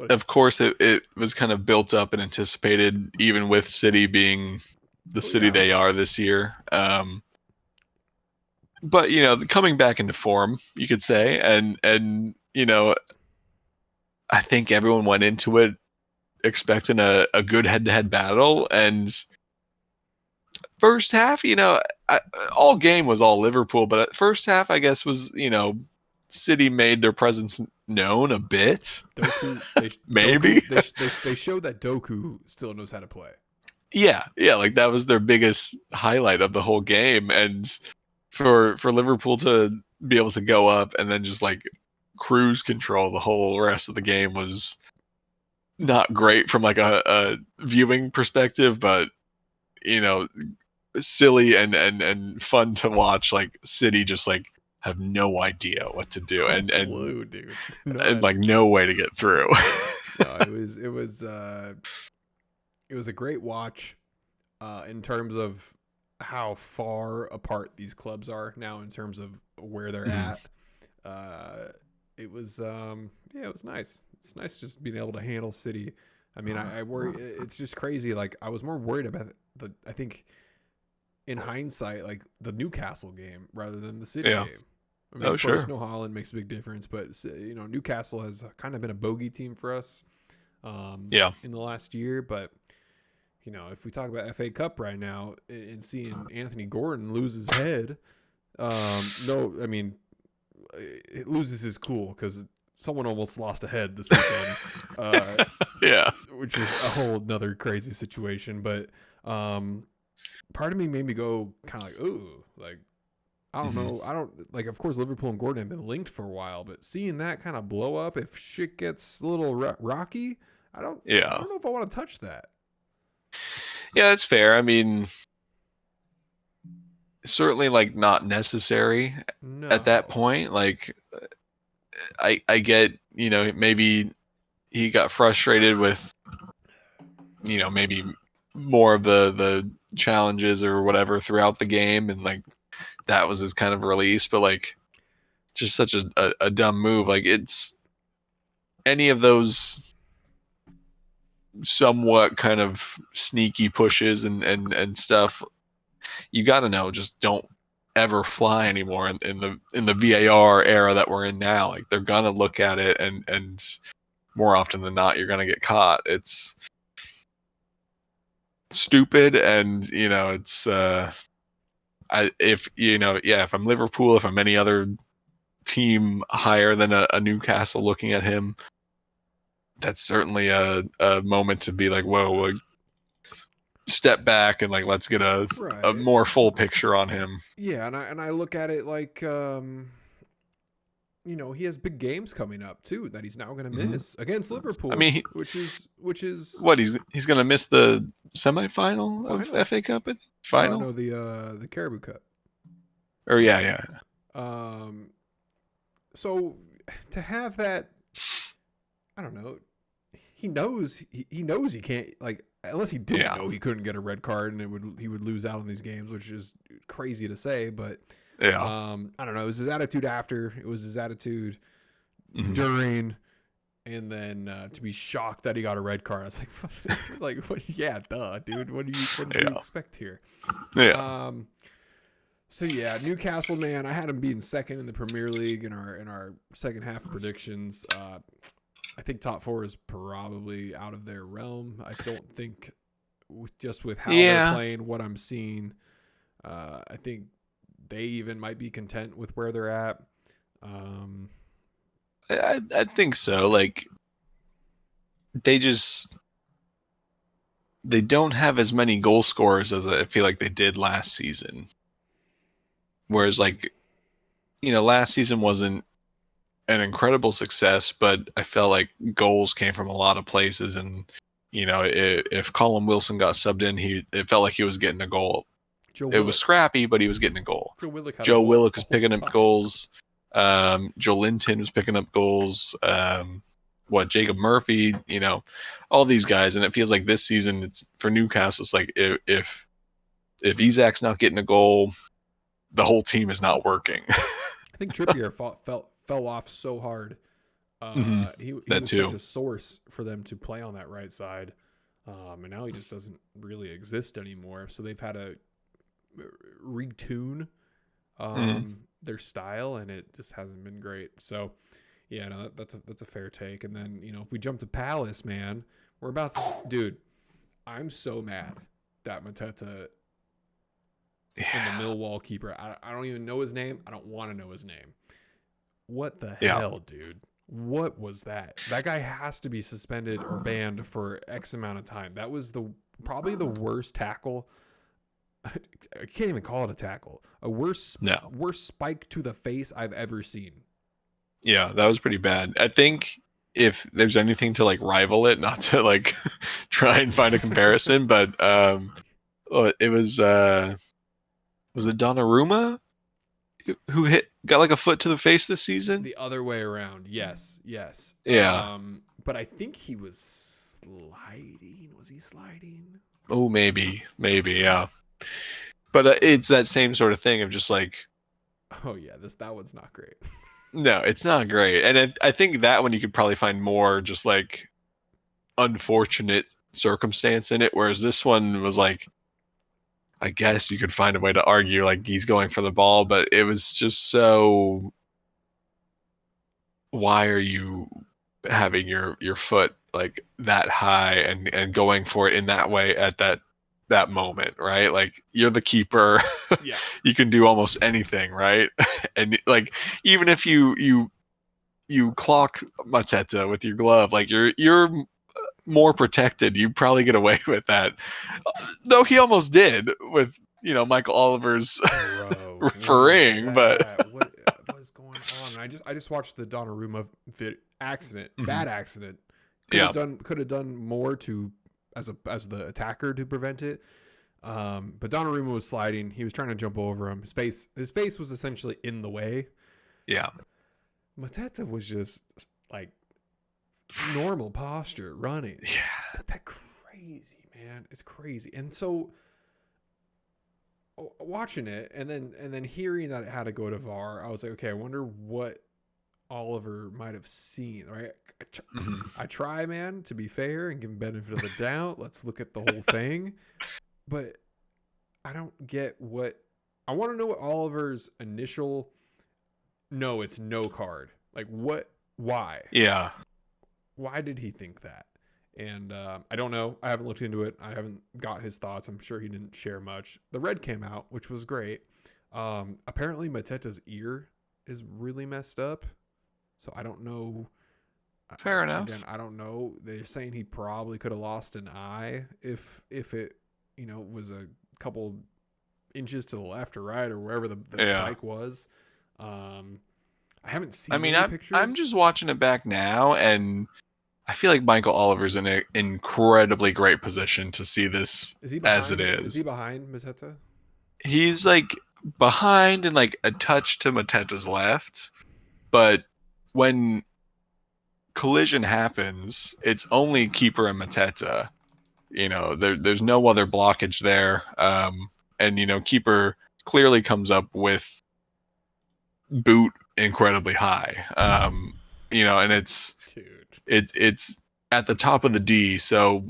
of course, it was kind of built up and anticipated, even with City being the city they are this year. But coming back into form, you could say, and I think everyone went into it expecting a good head-to-head battle, and first half, all game was all Liverpool, but at first half, I guess was, City made their presence known a bit. Doku, maybe they showed that Doku still knows how to play. Yeah, like that was their biggest highlight of the whole game, and for Liverpool to be able to go up and then just like cruise control the whole rest of the game was not great from like a viewing perspective, but silly and fun to watch. Like City just like have no idea what to do and dude. And like no way to get through. No, it was a great watch in terms of how far apart these clubs are now in terms of where they're at. It was it was nice. It's nice just being able to handle City. I mean, I worry. It's just crazy. Like I was more worried about I think in hindsight, like the Newcastle game rather than the City game. I mean, of course, no Haaland makes a big difference, but Newcastle has kind of been a bogey team for us. In the last year, but if we talk about FA Cup right now and seeing Anthony Gordon lose his head, it loses his cool because someone almost lost a head this weekend. Which was a whole nother crazy situation. But part of me made me go kind of like, ooh, like I don't know. I don't like. Of course, Liverpool and Gordon have been linked for a while, but seeing that kind of blow up, if shit gets a little rocky, I don't know if I want to touch that. Yeah, that's fair. I mean, certainly like not necessary at that point. Like, I get, maybe he got frustrated with, maybe more of the challenges or whatever throughout the game, and like that was his kind of release. But like, just such a dumb move. Like it's any of those somewhat kind of sneaky pushes and stuff, you got to know, just don't ever fly anymore in the VAR era that we're in now. Like they're gonna look at it and more often than not you're gonna get caught. It's stupid, and it's if I'm Liverpool, if I'm any other team higher than a Newcastle looking at him, that's certainly a moment to be like, whoa, like, step back and like let's get a more full picture on him. Yeah, and I look at it like he has big games coming up too that he's now going to miss against Liverpool. I mean, which is what he's going to miss the semifinal of FA Cup final. No, the Caribou Cup. Or yeah. So to have that, I don't know. He knows he can't, like, unless he didn't know he couldn't get a red card and he would lose out on these games, which is crazy to say, but I don't know. It was his attitude after, it was his attitude during, and then to be shocked that he got a red card. I was like, what? Yeah, duh, dude. What do you expect here? Yeah. So yeah, Newcastle, man, I had them being second in the Premier League in our second half predictions. I think top four is probably out of their realm. I don't think, with how they're playing, what I'm seeing, I think they even might be content with where they're at. I think so. Like they don't have as many goal scorers as I feel like they did last season. Whereas like, last season wasn't an incredible success, but I felt like goals came from a lot of places, and if Colin Wilson got subbed in, it felt like he was getting a goal. It was scrappy, but he was getting a goal. Joe Willock was picking up goals. Joe Linton was picking up goals. Jacob Murphy, all these guys, and it feels like this season it's for Newcastle. It's like if Isak's not getting a goal, the whole team is not working. I think Trippier fell off so hard. He was such a source for them to play on that right side, and now he just doesn't really exist anymore. So they've had to retune their style, and it just hasn't been great. So yeah, no, that's a fair take. And then if we jump to Palace, man, we're about to, dude. I'm so mad that Mateta And the Millwall keeper, I don't even know his name. I don't want to know his name. What the Yeah. hell, dude? What was that? That guy has to be suspended or banned for X amount of time. That was probably the worst tackle. I can't even call it a tackle. A worst spike to the face I've ever seen. Yeah, that was pretty bad. I think if there's anything to like rival it, not to like try and find a comparison, but it was it Donnarumma who got like a foot to the face this season? The other way around. Yes. Yeah. But I think he was sliding. Was he sliding? Oh, maybe, yeah. But it's that same sort of thing of just like, oh yeah, that one's not great. No, it's not great. And I think that one you could probably find more just like unfortunate circumstance in it, whereas this one was like, I guess you could find a way to argue like he's going for the ball, but it was just so, why are you having your foot like that high and going for it in that way at that moment, right? Like, you're the keeper. Yeah. You can do almost anything, right? And like, even if you clock Mateta with your glove, like you're more protected. You probably get away with that. Though he almost did with, Michael Oliver's refereeing, but what was going on? And I just watched the Donnarumma accident, bad accident. Could have done more to as the attacker to prevent it. But Donnarumma was sliding. He was trying to jump over him. His face was essentially in the way. Yeah. Mateta was just like normal posture running. Yeah. But that crazy, man. It's crazy. And so watching it and then hearing that it had to go to VAR, I was like, okay, I wonder what Oliver might have seen, right? I try, man, to be fair and give him benefit of the doubt. Let's look at the whole thing. But I don't get I want to know what Oliver's initial, no, it's no card. Like, why? Yeah. Why did he think that? And I don't know. I haven't looked into it. I haven't got his thoughts. I'm sure he didn't share much. The red came out, which was great. Apparently Mateta's ear is really messed up. So I don't know. Fair enough. Again, I don't know. They're saying he probably could have lost an eye if it, was a couple inches to the left or right or wherever the spike was. I haven't seen any pictures. I'm just watching it back now, and I feel like Michael Oliver's in an incredibly great position to see this as it is. Is he behind Mateta? He's like behind and like a touch to Mateta's left, but when collision happens, it's only keeper and Mateta. There's no other blockage there. And keeper clearly comes up with boot incredibly high. And it's at the top of the D. So,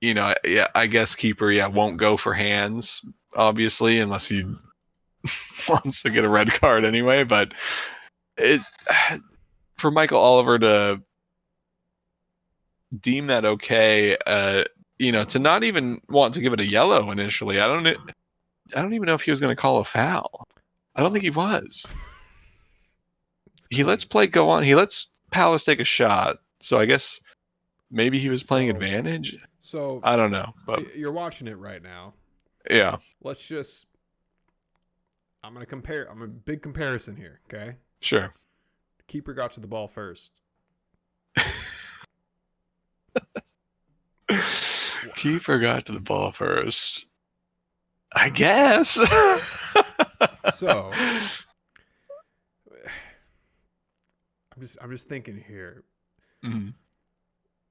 I guess keeper, won't go for hands, obviously, unless he wants to get a red card anyway. But for Michael Oliver to deem that okay, to not even want to give it a yellow initially. I don't even know if he was going to call a foul. I don't think he was. He lets play go on. He lets Palace take a shot. So I guess maybe he was playing advantage. So I don't know. But you're watching it right now. Yeah. I'm going to compare. I'm a big comparison here. Okay. Sure. Keeper got to the ball first. Keeper got to the ball first, I guess. So I'm just thinking here. Mm-hmm.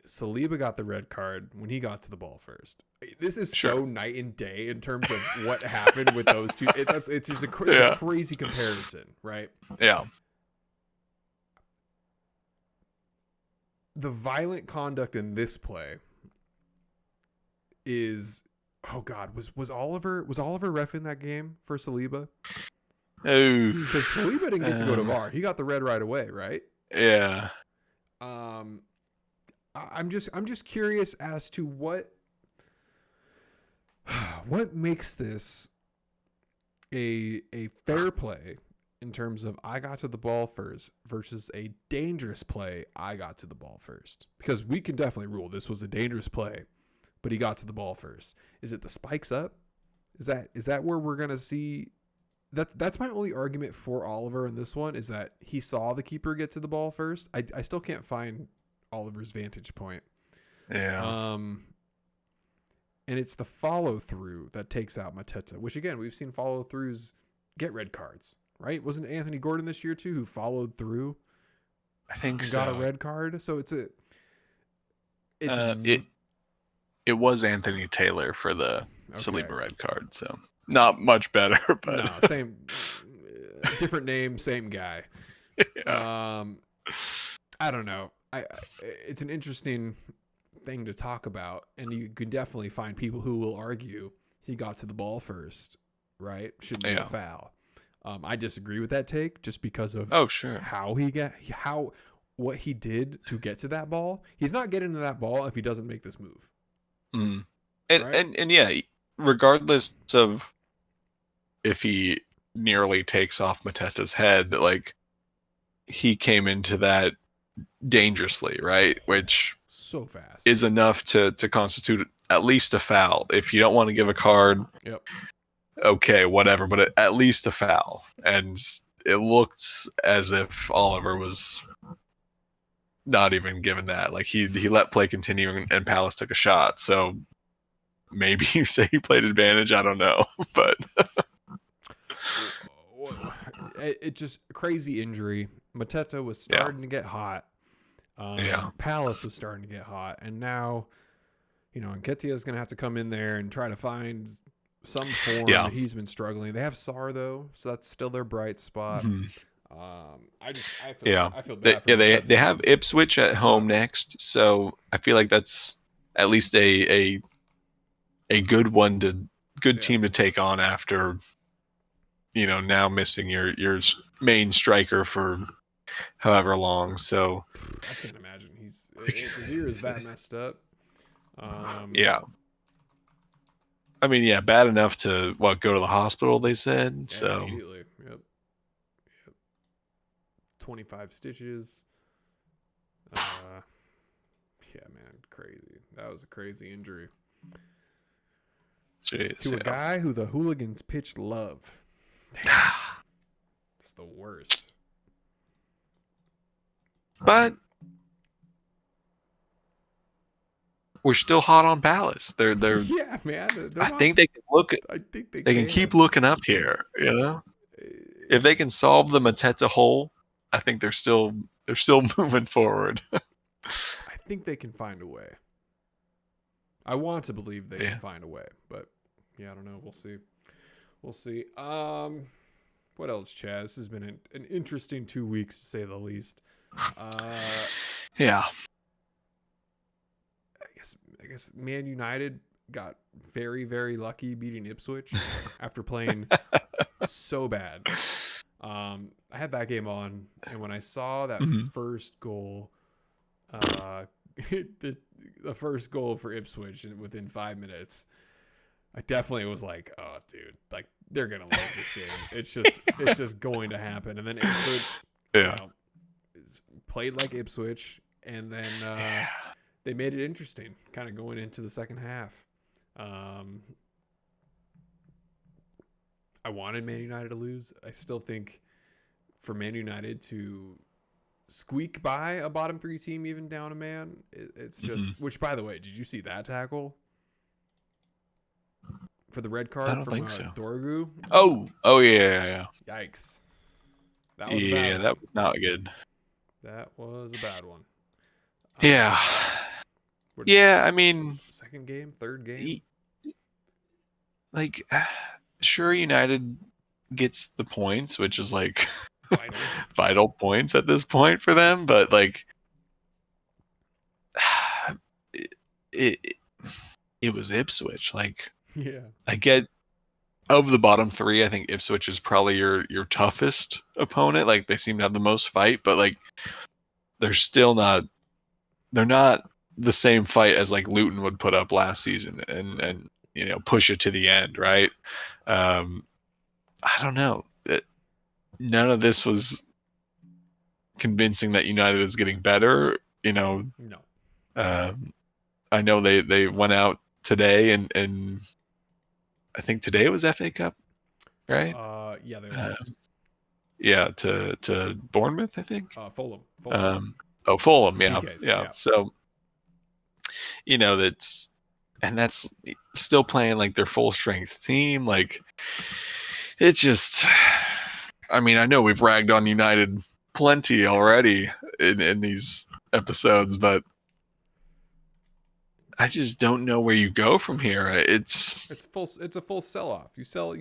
Saliba got the red card when he got to the ball first. This is so night and day in terms of what happened with those two. It's just a crazy comparison, right? Yeah. The violent conduct in this play is, oh God, was Oliver reffing that game for Saliba? Oh, because Saliba didn't get to go to VAR. He got the red right away, right? Yeah. I'm just curious as to what What makes this a fair play in terms of I got to the ball first versus a dangerous play, I got to the ball first? Because we can definitely rule this was a dangerous play, but he got to the ball first. Is it the spikes up? Is that where we're gonna see? That's my only argument for Oliver in this one, is that he saw the keeper get to the ball first. I still can't find Oliver's vantage point. Yeah. And it's the follow through that takes out Mateta, which again, we've seen follow throughs get red cards, right? Wasn't Anthony Gordon this year too who followed through? I think got a red card. So it was Anthony Taylor for the Saliba red card, so not much better, but no, same different name, same guy. Yeah. I don't know. It's an interesting thing to talk about, and you can definitely find people who will argue he got to the ball first, right? Shouldn't be a foul. I disagree with that take just because of what he did to get to that ball. He's not getting to that ball if he doesn't make this move. And yeah, regardless of if he nearly takes off Mateta's head, like he came into that dangerously, right? Which so fast is enough to constitute at least a foul. If you don't want to give a card, okay, whatever, but at least a foul. And it looked as if Oliver was not even given that. Like he let play continue, and Palace took a shot. So maybe you say he played advantage. I don't know, but it just crazy injury. Mateta was starting to get hot. Palace was starting to get hot, and now, Nketiah is going to have to come in there and try to find some form. He's been struggling. They have Sarr though, so that's still their bright spot. I feel bad. They have Ipswich at home next, so I feel like that's at least a good team to take on after, now missing your main striker for however long. So I can't imagine his ear is that messed up. I mean, bad enough to go to the hospital, they said. So immediately. Yep. 25 stitches. Man, crazy. That was a crazy injury. Jeez, to a guy who the hooligans pitched love. It's the worst. But we're still hot on Palace. They're yeah, man. I think they can look. I think they can keep looking up here. If they can solve the Mateta hole, I think they're still moving forward. I think they can find a way. I want to believe they can find a way, but I don't know. We'll see. What else, Chaz? This has been an interesting 2 weeks to say the least. Yeah. I guess Man United got very, very lucky beating Ipswich after playing so bad. I had that game on, and when I saw that first goal, the first goal for Ipswich within 5 minutes, I definitely was like, "Oh, dude, like they're gonna lose this game. It's just going to happen." And then Ipswich, played like Ipswich, and then they made it interesting, kind of going into the second half. I wanted Man United to lose. I still think for Man United to squeak by a bottom three team, even down a man, it's just. Which, by the way, did you see that tackle for the red card? I don't think so. Dorgu? Oh yeah. Yikes! That was a bad one. That was not good. That was a bad one. Yeah. I mean, second game, third game. Like, sure, United gets the points, which is like vital points at this point for them, but like, it was Ipswich. Like, I get of the bottom three, I think Ipswich is probably your toughest opponent. Like, they seem to have the most fight, but like, they're not the same fight as like Luton would put up last season, and push it to the end, right? I don't know. None of this was convincing that United is getting better. No. I know they went out today and I think today was FA Cup, right? Yeah, they lost. Yeah, to Bournemouth, I think. Fulham. Fulham, yeah. PKs, Yeah. So, that's still playing like their full strength team. Like, it's just, I mean, I know we've ragged on United plenty already in these episodes, but I just don't know where you go from here. It's a full sell off. You sell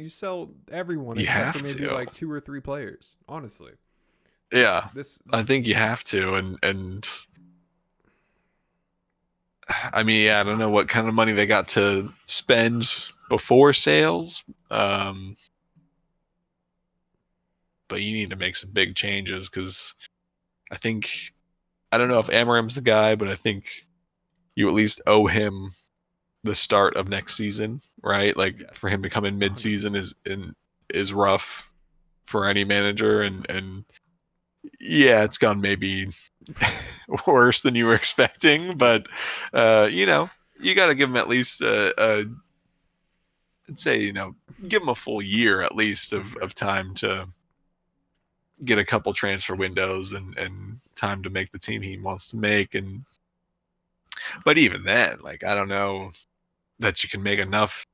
everyone you except have for maybe to. like 2 or 3 players, honestly. Yeah. I think you have to, and I mean, yeah, I don't know what kind of money they got to spend before sales. But you need to make some big changes because I don't know if Amarim's the guy, but I think you at least owe him the start of next season, right? Like, yes. For him to come in mid-season 100%. is rough for any manager, and yeah, it's gone maybe worse than you were expecting, but you got to give him at least I'd say give him a full year at least of time to get a couple transfer windows and time to make the team he wants to make. But even then, like, I don't know that you can make enough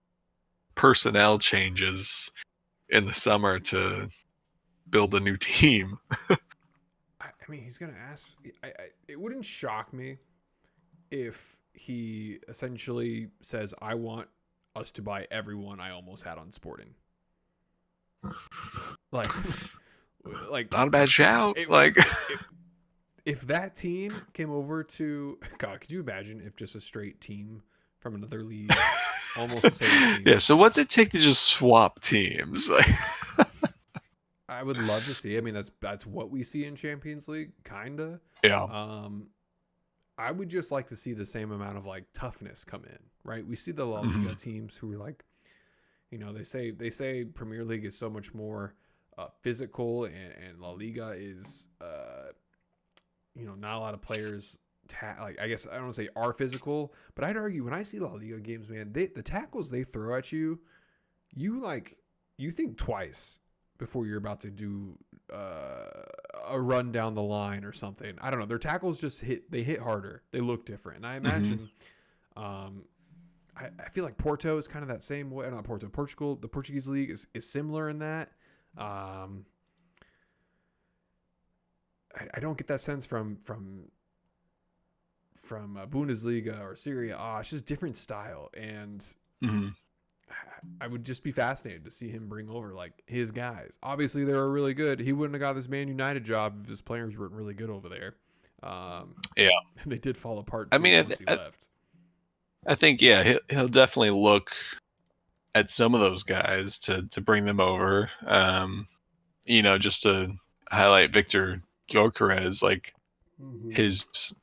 personnel changes in the summer to build a new team. I mean, he's gonna ask. It wouldn't shock me if he essentially says, "I want us to buy everyone I almost had on Sporting." Like Not a bad shout. If that team came over to God, could you imagine if just a straight team from another league, almost the same team? Yeah. So what's it take to just swap teams? I would love to see. I mean, that's what we see in Champions League, kinda. Yeah. I would just like to see the same amount of like toughness come in, right? We see the La Liga teams who are like, they say Premier League is so much more physical, and La Liga is, not a lot of players. I guess I don't want to say are physical, but I'd argue when I see La Liga games, man, the tackles they throw at you, you think twice before you're about to do a run down the line or something. I don't know. Their tackles just hit harder. They look different. And I imagine, I feel like Porto is kind of that same way. Not Porto, Portugal. The Portuguese league is similar in that. I don't get that sense from Bundesliga or Serie A. It's just different style, and I would just be fascinated to see him bring over like his guys. Obviously, they were really good. He wouldn't have got this Man United job if his players weren't really good over there. Yeah, they did fall apart. I mean, once he left. I think he'll definitely look at some of those guys to bring them over. Just to highlight Victor Gyökeres, like his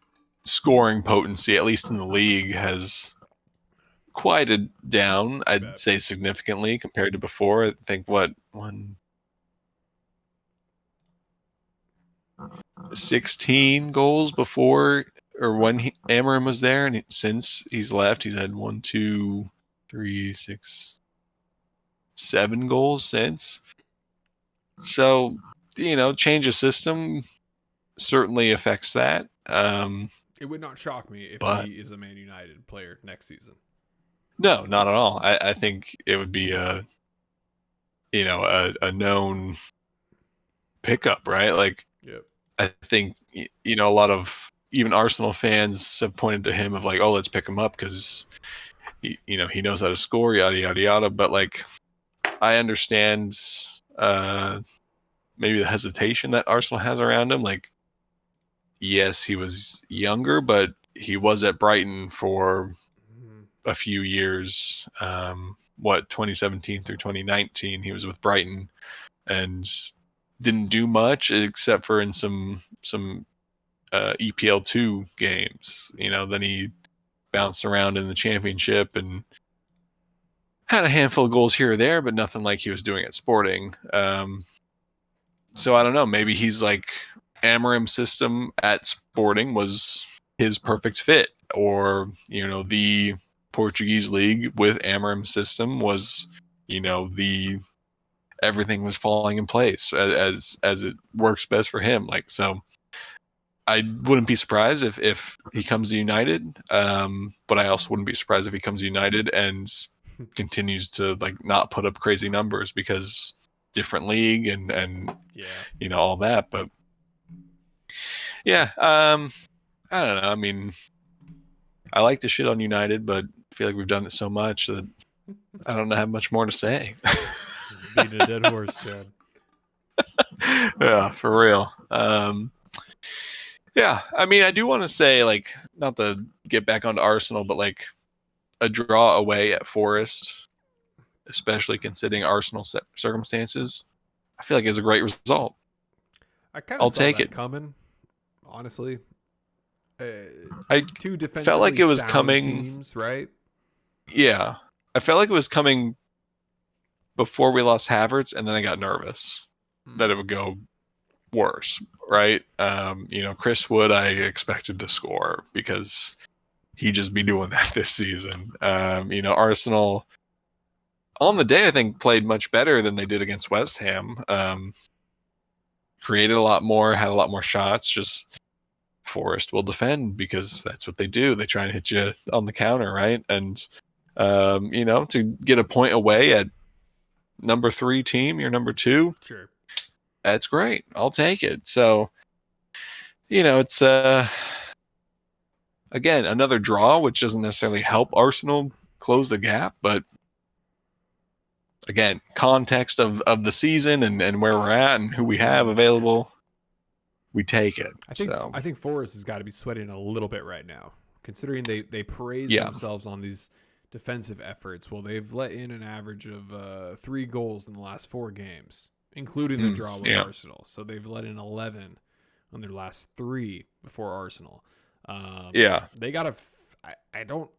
scoring potency, at least in the league, has quieted down, I'd say significantly compared to before. I think 16 goals before or when Amarim was there, and since he's left, he's had 1, 2, 3, 6, 7 goals since. So, change of system certainly affects that. It would not shock me if he is a Man United player next season. No, not at all. I think it would be a known pickup, right? Like, yep. I think a lot of even Arsenal fans have pointed to him of like, oh, let's pick him up because he knows how to score, yada yada yada. But like, I understand maybe the hesitation that Arsenal has around him. Like, yes, he was younger, but he was at Brighton for a few years. 2017 through 2019, he was with Brighton and didn't do much except for in some EPL2 games. Then he bounced around in the championship, and had a handful of goals here or there, but nothing like he was doing at Sporting. So I don't know. Maybe he's like Amorim's system at Sporting was his perfect fit, or the Portuguese league with Amorim's system was the everything was falling in place as it works best for him. Like, so I wouldn't be surprised if he comes to United, but I also wouldn't be surprised if he comes to United and continues to like not put up crazy numbers because different league and all that. But yeah, I don't know. I mean, I like to shit on United, but I feel like we've done it so much that I don't have much more to say. Beating a dead horse, Chad. Yeah, for real. Yeah, I mean, I do want to say, like, not to get back onto Arsenal, but like a draw away at Forest, especially considering Arsenal circumstances, I feel like is a great result. I kind of saw that coming, honestly. I two defensively felt like it was sound coming. Teams, right? Yeah, I felt like it was coming before we lost Havertz, and then I got nervous that it would go worse, right? Chris Wood, I expected to score because he'd just be doing that this season. Arsenal on the day, I think, played much better than they did against West Ham. Created a lot more, had a lot more shots. Just Forest will defend because that's what they do. They try and hit you on the counter, right? And to get a point away at number 3 team, you're number 2. Sure. That's great. I'll take it. So, it's again, another draw, which doesn't necessarily help Arsenal close the gap, but again, context of the season and where we're at and who we have available, we take it. I think Forest has got to be sweating a little bit right now, considering they praise themselves on these defensive efforts. Well, they've let in an average of 3 goals in the last 4 games, including the draw with Arsenal. So they've let in 11 on their last 3 before Arsenal. They got to. I don't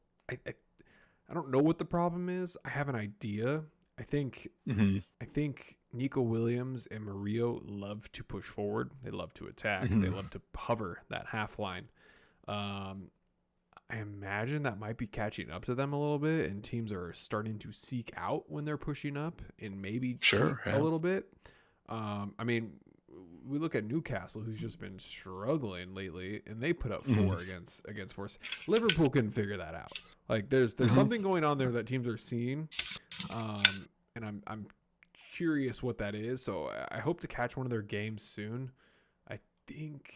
know what the problem is. I have an idea. I think Nico Williams and Murillo love to push forward. They love to attack. They love to hover that half line. I imagine that might be catching up to them a little bit, and teams are starting to seek out when they're pushing up and maybe cheat a little bit. I mean, we look at Newcastle, who's just been struggling lately, and they put up 4 against Forest. Liverpool couldn't figure that out. Like, there's something going on there that teams are seeing, and I'm curious what that is. So I hope to catch one of their games soon. I think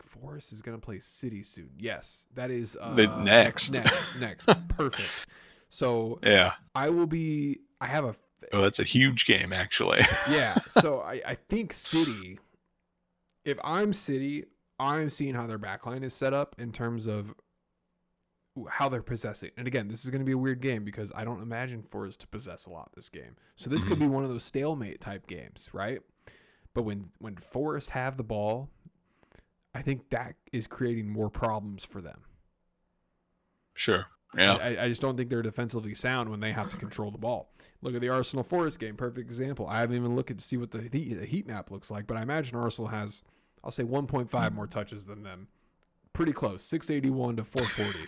Forest is going to play City soon. Yes, that is next. Perfect. So I have a. Oh, that's a huge game, actually. Yeah. So I think City. If I'm City, I'm seeing how their backline is set up in terms of how they're possessing. And again, this is going to be a weird game because I don't imagine Forest to possess a lot this game. So this could be one of those stalemate type games, right? But when Forest have the ball, I think that is creating more problems for them. Sure. Yeah. I just don't think they're defensively sound when they have to control the ball. Look at the Arsenal Forest game. Perfect example. I haven't even looked to see what the heat map looks like, but I imagine Arsenal has, I'll say 1.5 more touches than them. Pretty close. 681 to 440.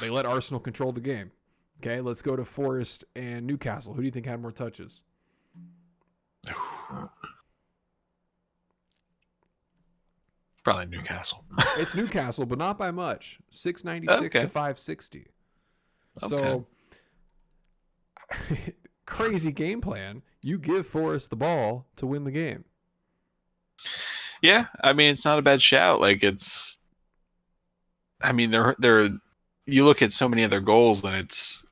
They let Arsenal control the game. Okay, let's go to Forest and Newcastle. Who do you think had more touches? Probably Newcastle. It's Newcastle, but not by much. 696 to 560. Okay. So, crazy game plan. You give Forest the ball to win the game. Yeah, I mean, it's not a bad shout. Like, it's... I mean, they're you look at so many of their goals, and it's,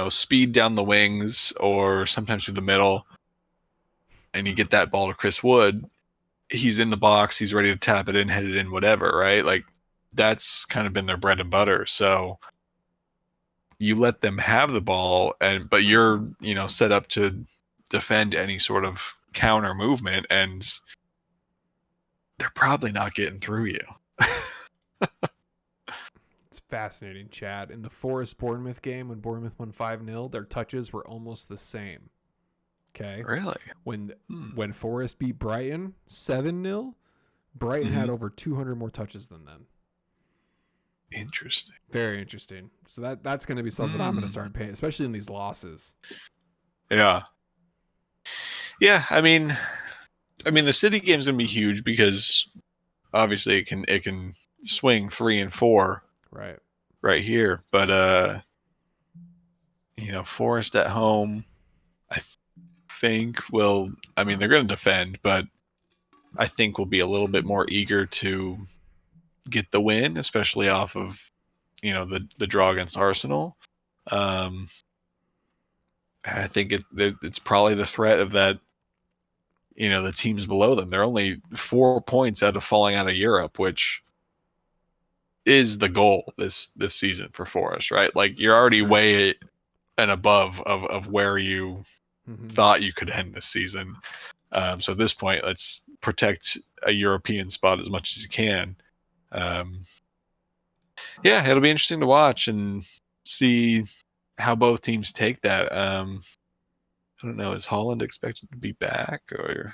speed down the wings or sometimes through the middle, and you get that ball to Chris Wood. He's in the box. He's ready to tap it in, head it in, whatever, right? Like, that's kind of been their bread and butter. So you let them have the ball, but you're, set up to defend any sort of counter movement, and they're probably not getting through you. fascinating, Chad. In the Forest-Bournemouth game, when Bournemouth won 5-0, their touches were almost the same. Okay? Really? When Forest beat Brighton 7-0, Brighton had over 200 more touches than them. Interesting. Very interesting. So that's going to be something I'm going to start paying, especially in these losses. Yeah. Yeah, I mean the City game's going to be huge because obviously it can swing 3 and 4 right here, but Forest at home I think they're going to defend, but I think we'll be a little bit more eager to get the win, especially off of the draw against Arsenal. I think it's probably the threat of that, the teams below them. They're only 4 points out of falling out of Europe, which is the goal this season for Forest, right? Like, you're already way and above of where you thought you could end this season. So at this point, let's protect a European spot as much as you can. Yeah, it'll be interesting to watch and see how both teams take that. I don't know. Is Holland expected to be back, or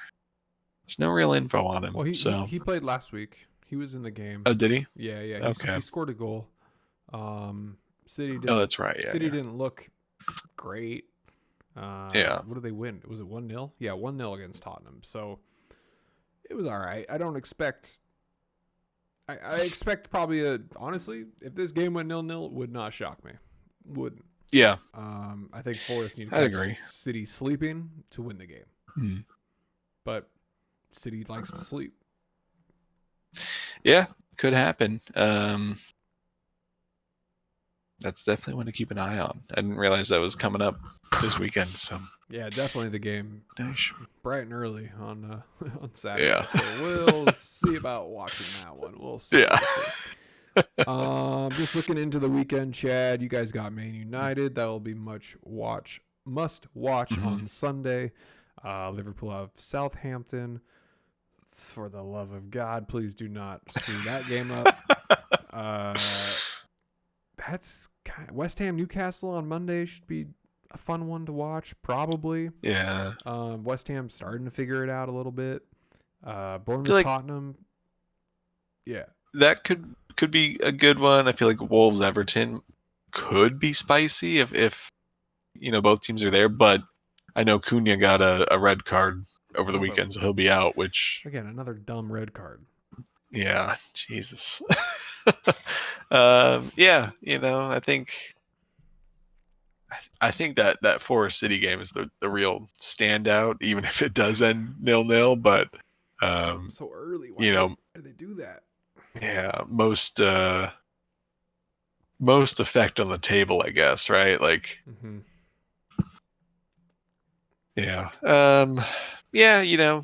there's no real info on him? Well, he played last week. He was in the game. Oh, did he? Yeah. Okay. He scored a goal. City didn't. Oh, that's right. Yeah. City didn't look great. Yeah. What did they win? Was it 1-0? Yeah, 1-0 against Tottenham. So it was all right. I don't expect. I expect probably honestly, if this game went 0-0, it would not shock me. Wouldn't. Yeah. I think Forest need to agree. City sleeping to win the game. Mm. But City likes to sleep. Yeah, could happen. That's definitely one to keep an eye on. I didn't realize that was coming up this weekend. So yeah, definitely the game. Nice. Bright and early on Saturday. Yeah. So we'll see about watching that one. We'll see. Yeah. Just looking into the weekend, Chad. You guys got Man United. That will be must watch on Sunday. Liverpool have Southampton. For the love of God, please do not screw that game up. That's West Ham Newcastle on Monday should be a fun one to watch, probably. Yeah. West Ham starting to figure it out a little bit. Bournemouth, Tottenham. Yeah. That could be a good one. I feel like Wolves Everton could be spicy if both teams are there, but I know Cunha got a red card over the weekend, so he'll be out, which again, another dumb red card. Yeah, Jesus. Yeah, I think that Forest City game is the real standout, even if it does end 0-0. But so early, why do they do that? Yeah, most effect on the table, I guess, right? Like, yeah, yeah,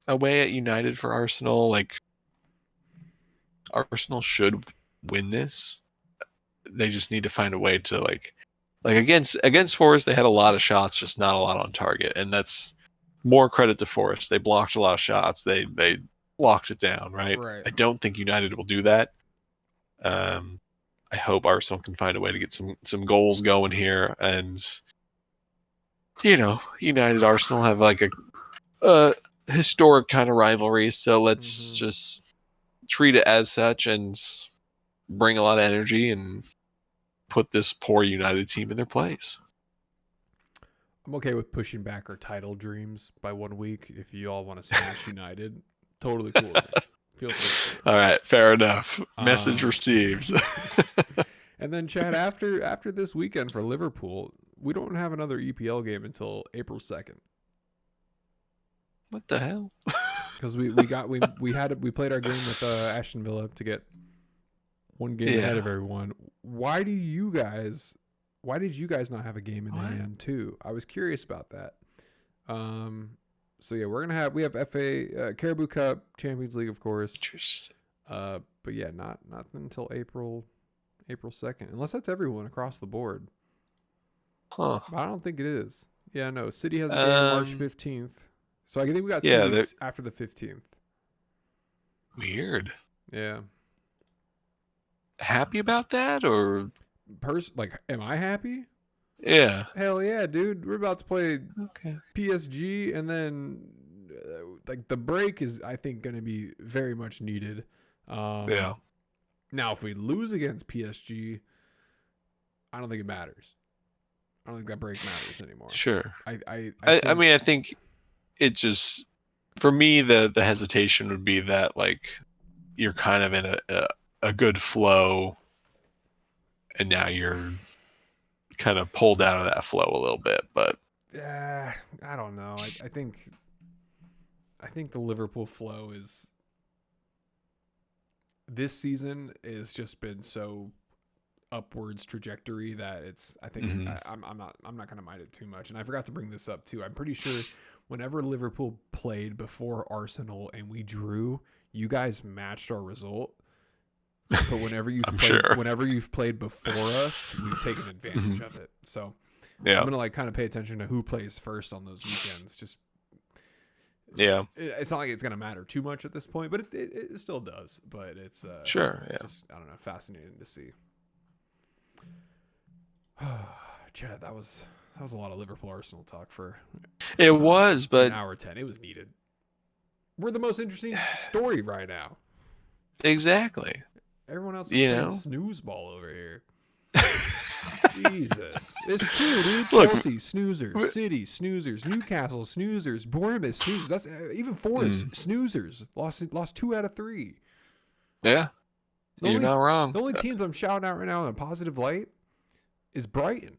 away at United for Arsenal, like, Arsenal should win this. They just need to find a way to like against Forest, they had a lot of shots, just not a lot on target, and that's more credit to Forest. They blocked a lot of shots. They locked it down, right? I don't think United will do that. I hope Arsenal can find a way to get some goals going here, and United Arsenal have like a historic kind of rivalry, so let's just treat it as such and bring a lot of energy and put this poor United team in their place. I'm okay with pushing back our title dreams by 1 week if you all want to smash United. Totally cool with me. Feel free. All right, fair enough. Message received. And then, Chad, after this weekend for Liverpool, we don't have another EPL game until April 2nd. What the hell? Because we played our game with Aston Villa to get one game ahead of everyone. Why did you guys not have a game in hand too? I was curious about that. So yeah, we have FA Carabao Cup, Champions League, of course. Interesting. But yeah, not until April 2nd, unless that's everyone across the board. Huh. But I don't think it is. Yeah, no. City has a game March 15th. So I think we got 2 weeks after the 15th. Weird. Yeah. happy about that, or am I happy? Yeah. Hell yeah, dude. We're about to play Okay. PSG, and then like the break is, I think, going to be very much needed. Yeah. Now, if we lose against PSG, I don't think it matters. I don't think that break matters anymore. Sure. I mean, I think it just, for me, the hesitation would be that like you're kind of in a good flow, and now you're kind of pulled out of that flow a little bit. But yeah, I don't know. I think the Liverpool flow is this season has just been so upwards trajectory that it's, I think I'm not going to mind it too much. And I forgot to bring this up too. I'm pretty sure whenever Liverpool played before Arsenal and we drew, you guys matched our result. But whenever you've played before us, we've taken advantage of it. So I'm gonna like kind of pay attention to who plays first on those weekends. Just it's not like it's gonna matter too much at this point, but it still does. But it's just, I don't know, fascinating to see. Chad, that was a lot of Liverpool Arsenal talk for it was, but an hour 10. It was needed. We're the most interesting story right now. Exactly. Everyone else is playing snooze ball over here. Jesus. It's true, dude. Chelsea, snoozers. City, snoozers. Newcastle, snoozers. Bournemouth, snoozers. That's even Forest, snoozers. Lost 2 out of 3. Yeah. You're not wrong. The only teams I'm shouting out right now in a positive light is Brighton.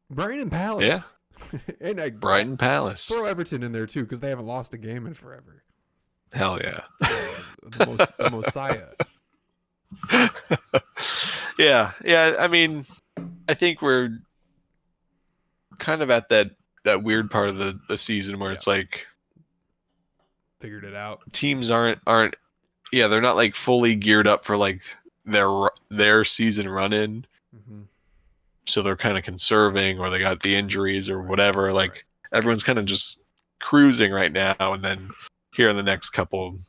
Brighton and Palace. Yeah. And Brighton Palace. Throw Everton in there too, because they haven't lost a game in forever. Hell yeah. The Messiah. Yeah. I mean, I think we're kind of at that weird part of the season where it's like figured it out. Teams aren't they're not like fully geared up for like their season run in. Mm-hmm. So they're kind of conserving, or they got the injuries or whatever. Like everyone's kind of just cruising right now, and then here in the next couple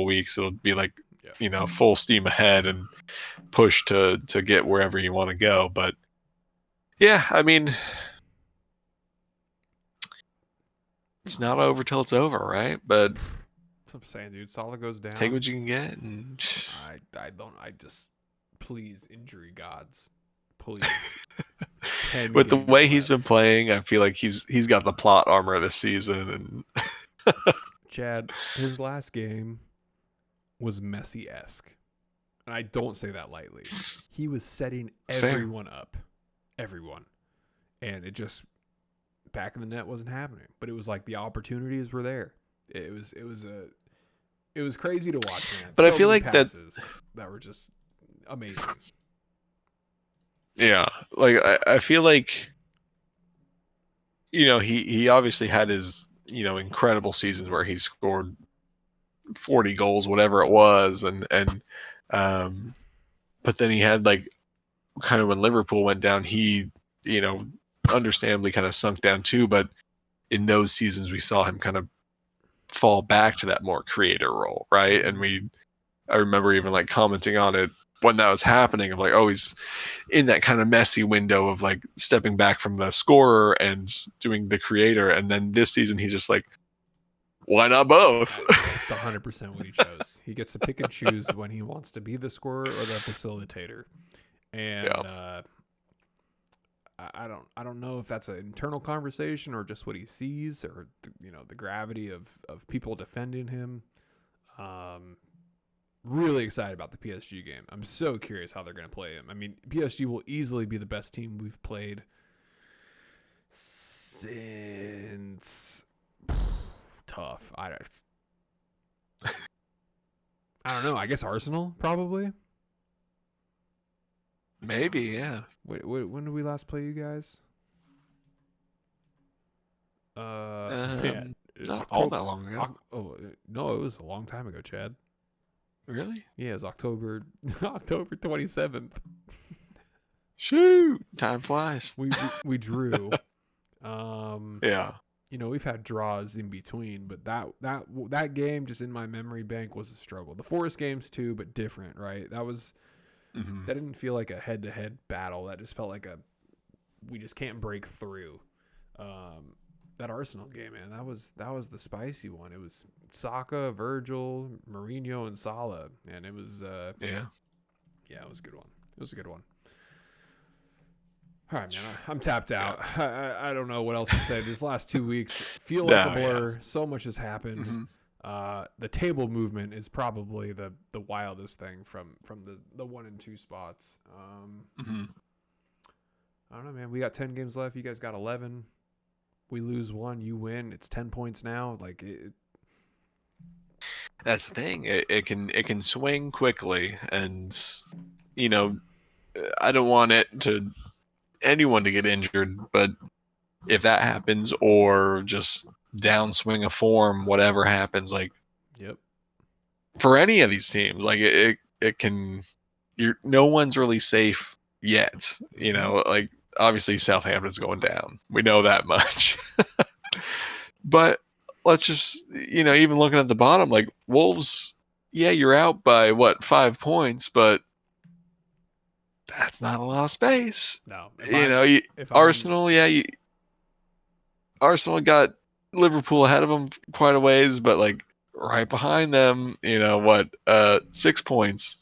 weeks it'll be like full steam ahead and push to get wherever you want to go. But yeah, I mean, it's not over till it's over, right? But that's what I'm saying, dude. Salah goes down. Take what you can get. And I just, please, injury gods, please. With the way he's been playing, I feel like he's got the plot armor this season. And Chad, his last game was Messi-esque. And I don't say that lightly. He was setting everyone up. Everyone. And it just, back in the net wasn't happening. But it was like the opportunities were there. It was crazy to watch, man. But I feel like that were just amazing. Yeah. Like I feel like he obviously had his incredible seasons where he scored 40 goals, whatever it was, and but then he had like kind of when Liverpool went down, he understandably kind of sunk down too. But in those seasons, we saw him kind of fall back to that more creator role, right? And I remember even like commenting on it when that was happening, of like, oh, he's in that kind of messy window of like stepping back from the scorer and doing the creator. And then this season, he's just like, why not both? That's 100% what he chose. He gets to pick and choose when he wants to be the scorer or the facilitator. And I don't know if that's an internal conversation or just what he sees, or the gravity of people defending him. Really excited about the PSG game. I'm so curious how they're going to play him. I mean, PSG will easily be the best team we've played since tough. I don't know. I guess Arsenal probably. Maybe, yeah. Wait, when did we last play you guys? Not all that long ago. No, it was a long time ago, Chad. Really? Yeah, it was October 27th. Shoot, time flies. We drew. Yeah. We've had draws in between, but that game just in my memory bank was a struggle. The Forest games too, but different, right? That was That didn't feel like a head-to-head battle. That just felt like we just can't break through. That Arsenal game, man, that was the spicy one. It was Saka, Virgil, Mourinho, and Salah, and it was it was a good one. It was a good one. All right, man, I'm tapped out. I don't know what else to say. These last 2 weeks feel like a blur. So much has happened. The table movement is probably the wildest thing from the 1 and 2 spots. I don't know, man. We got 10 games left. You guys got 11. We lose 1, you win. It's 10 points now. Like that's the thing. It can swing quickly, and I don't want anyone to get injured, but if that happens, or just downswing of form, whatever happens, like, for any of these teams, like it can. No one's really safe yet. Like, obviously Southampton's going down. We know that much. But let's just, even looking at the bottom, like Wolves, you're out by 5 points, but that's not a lot of space. No, Arsenal, Arsenal got Liverpool ahead of them quite a ways, but like right behind them, 6 points.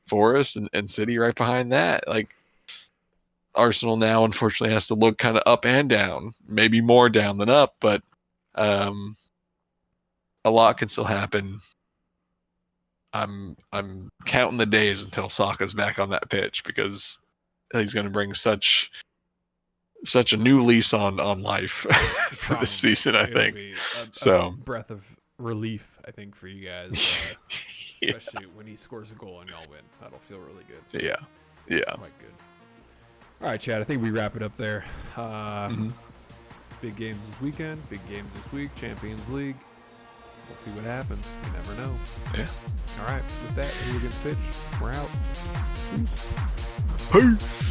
Forest and City right behind that. Like, Arsenal now unfortunately has to look kind of up and down, maybe more down than up, but a lot can still happen. I'm counting the days until Saka's back on that pitch, because he's going to bring such a new lease on life for this season, I think. A breath of relief, I think, for you guys, especially when he scores a goal and y'all win. That'll feel really good. Yeah. Quite good. All right, Chad, I think we wrap it up there. Big games this weekend, big games this week, Champions League. We'll see what happens. You never know. Yeah. All right, with that, Hooligans Pitch, we're out. Peace.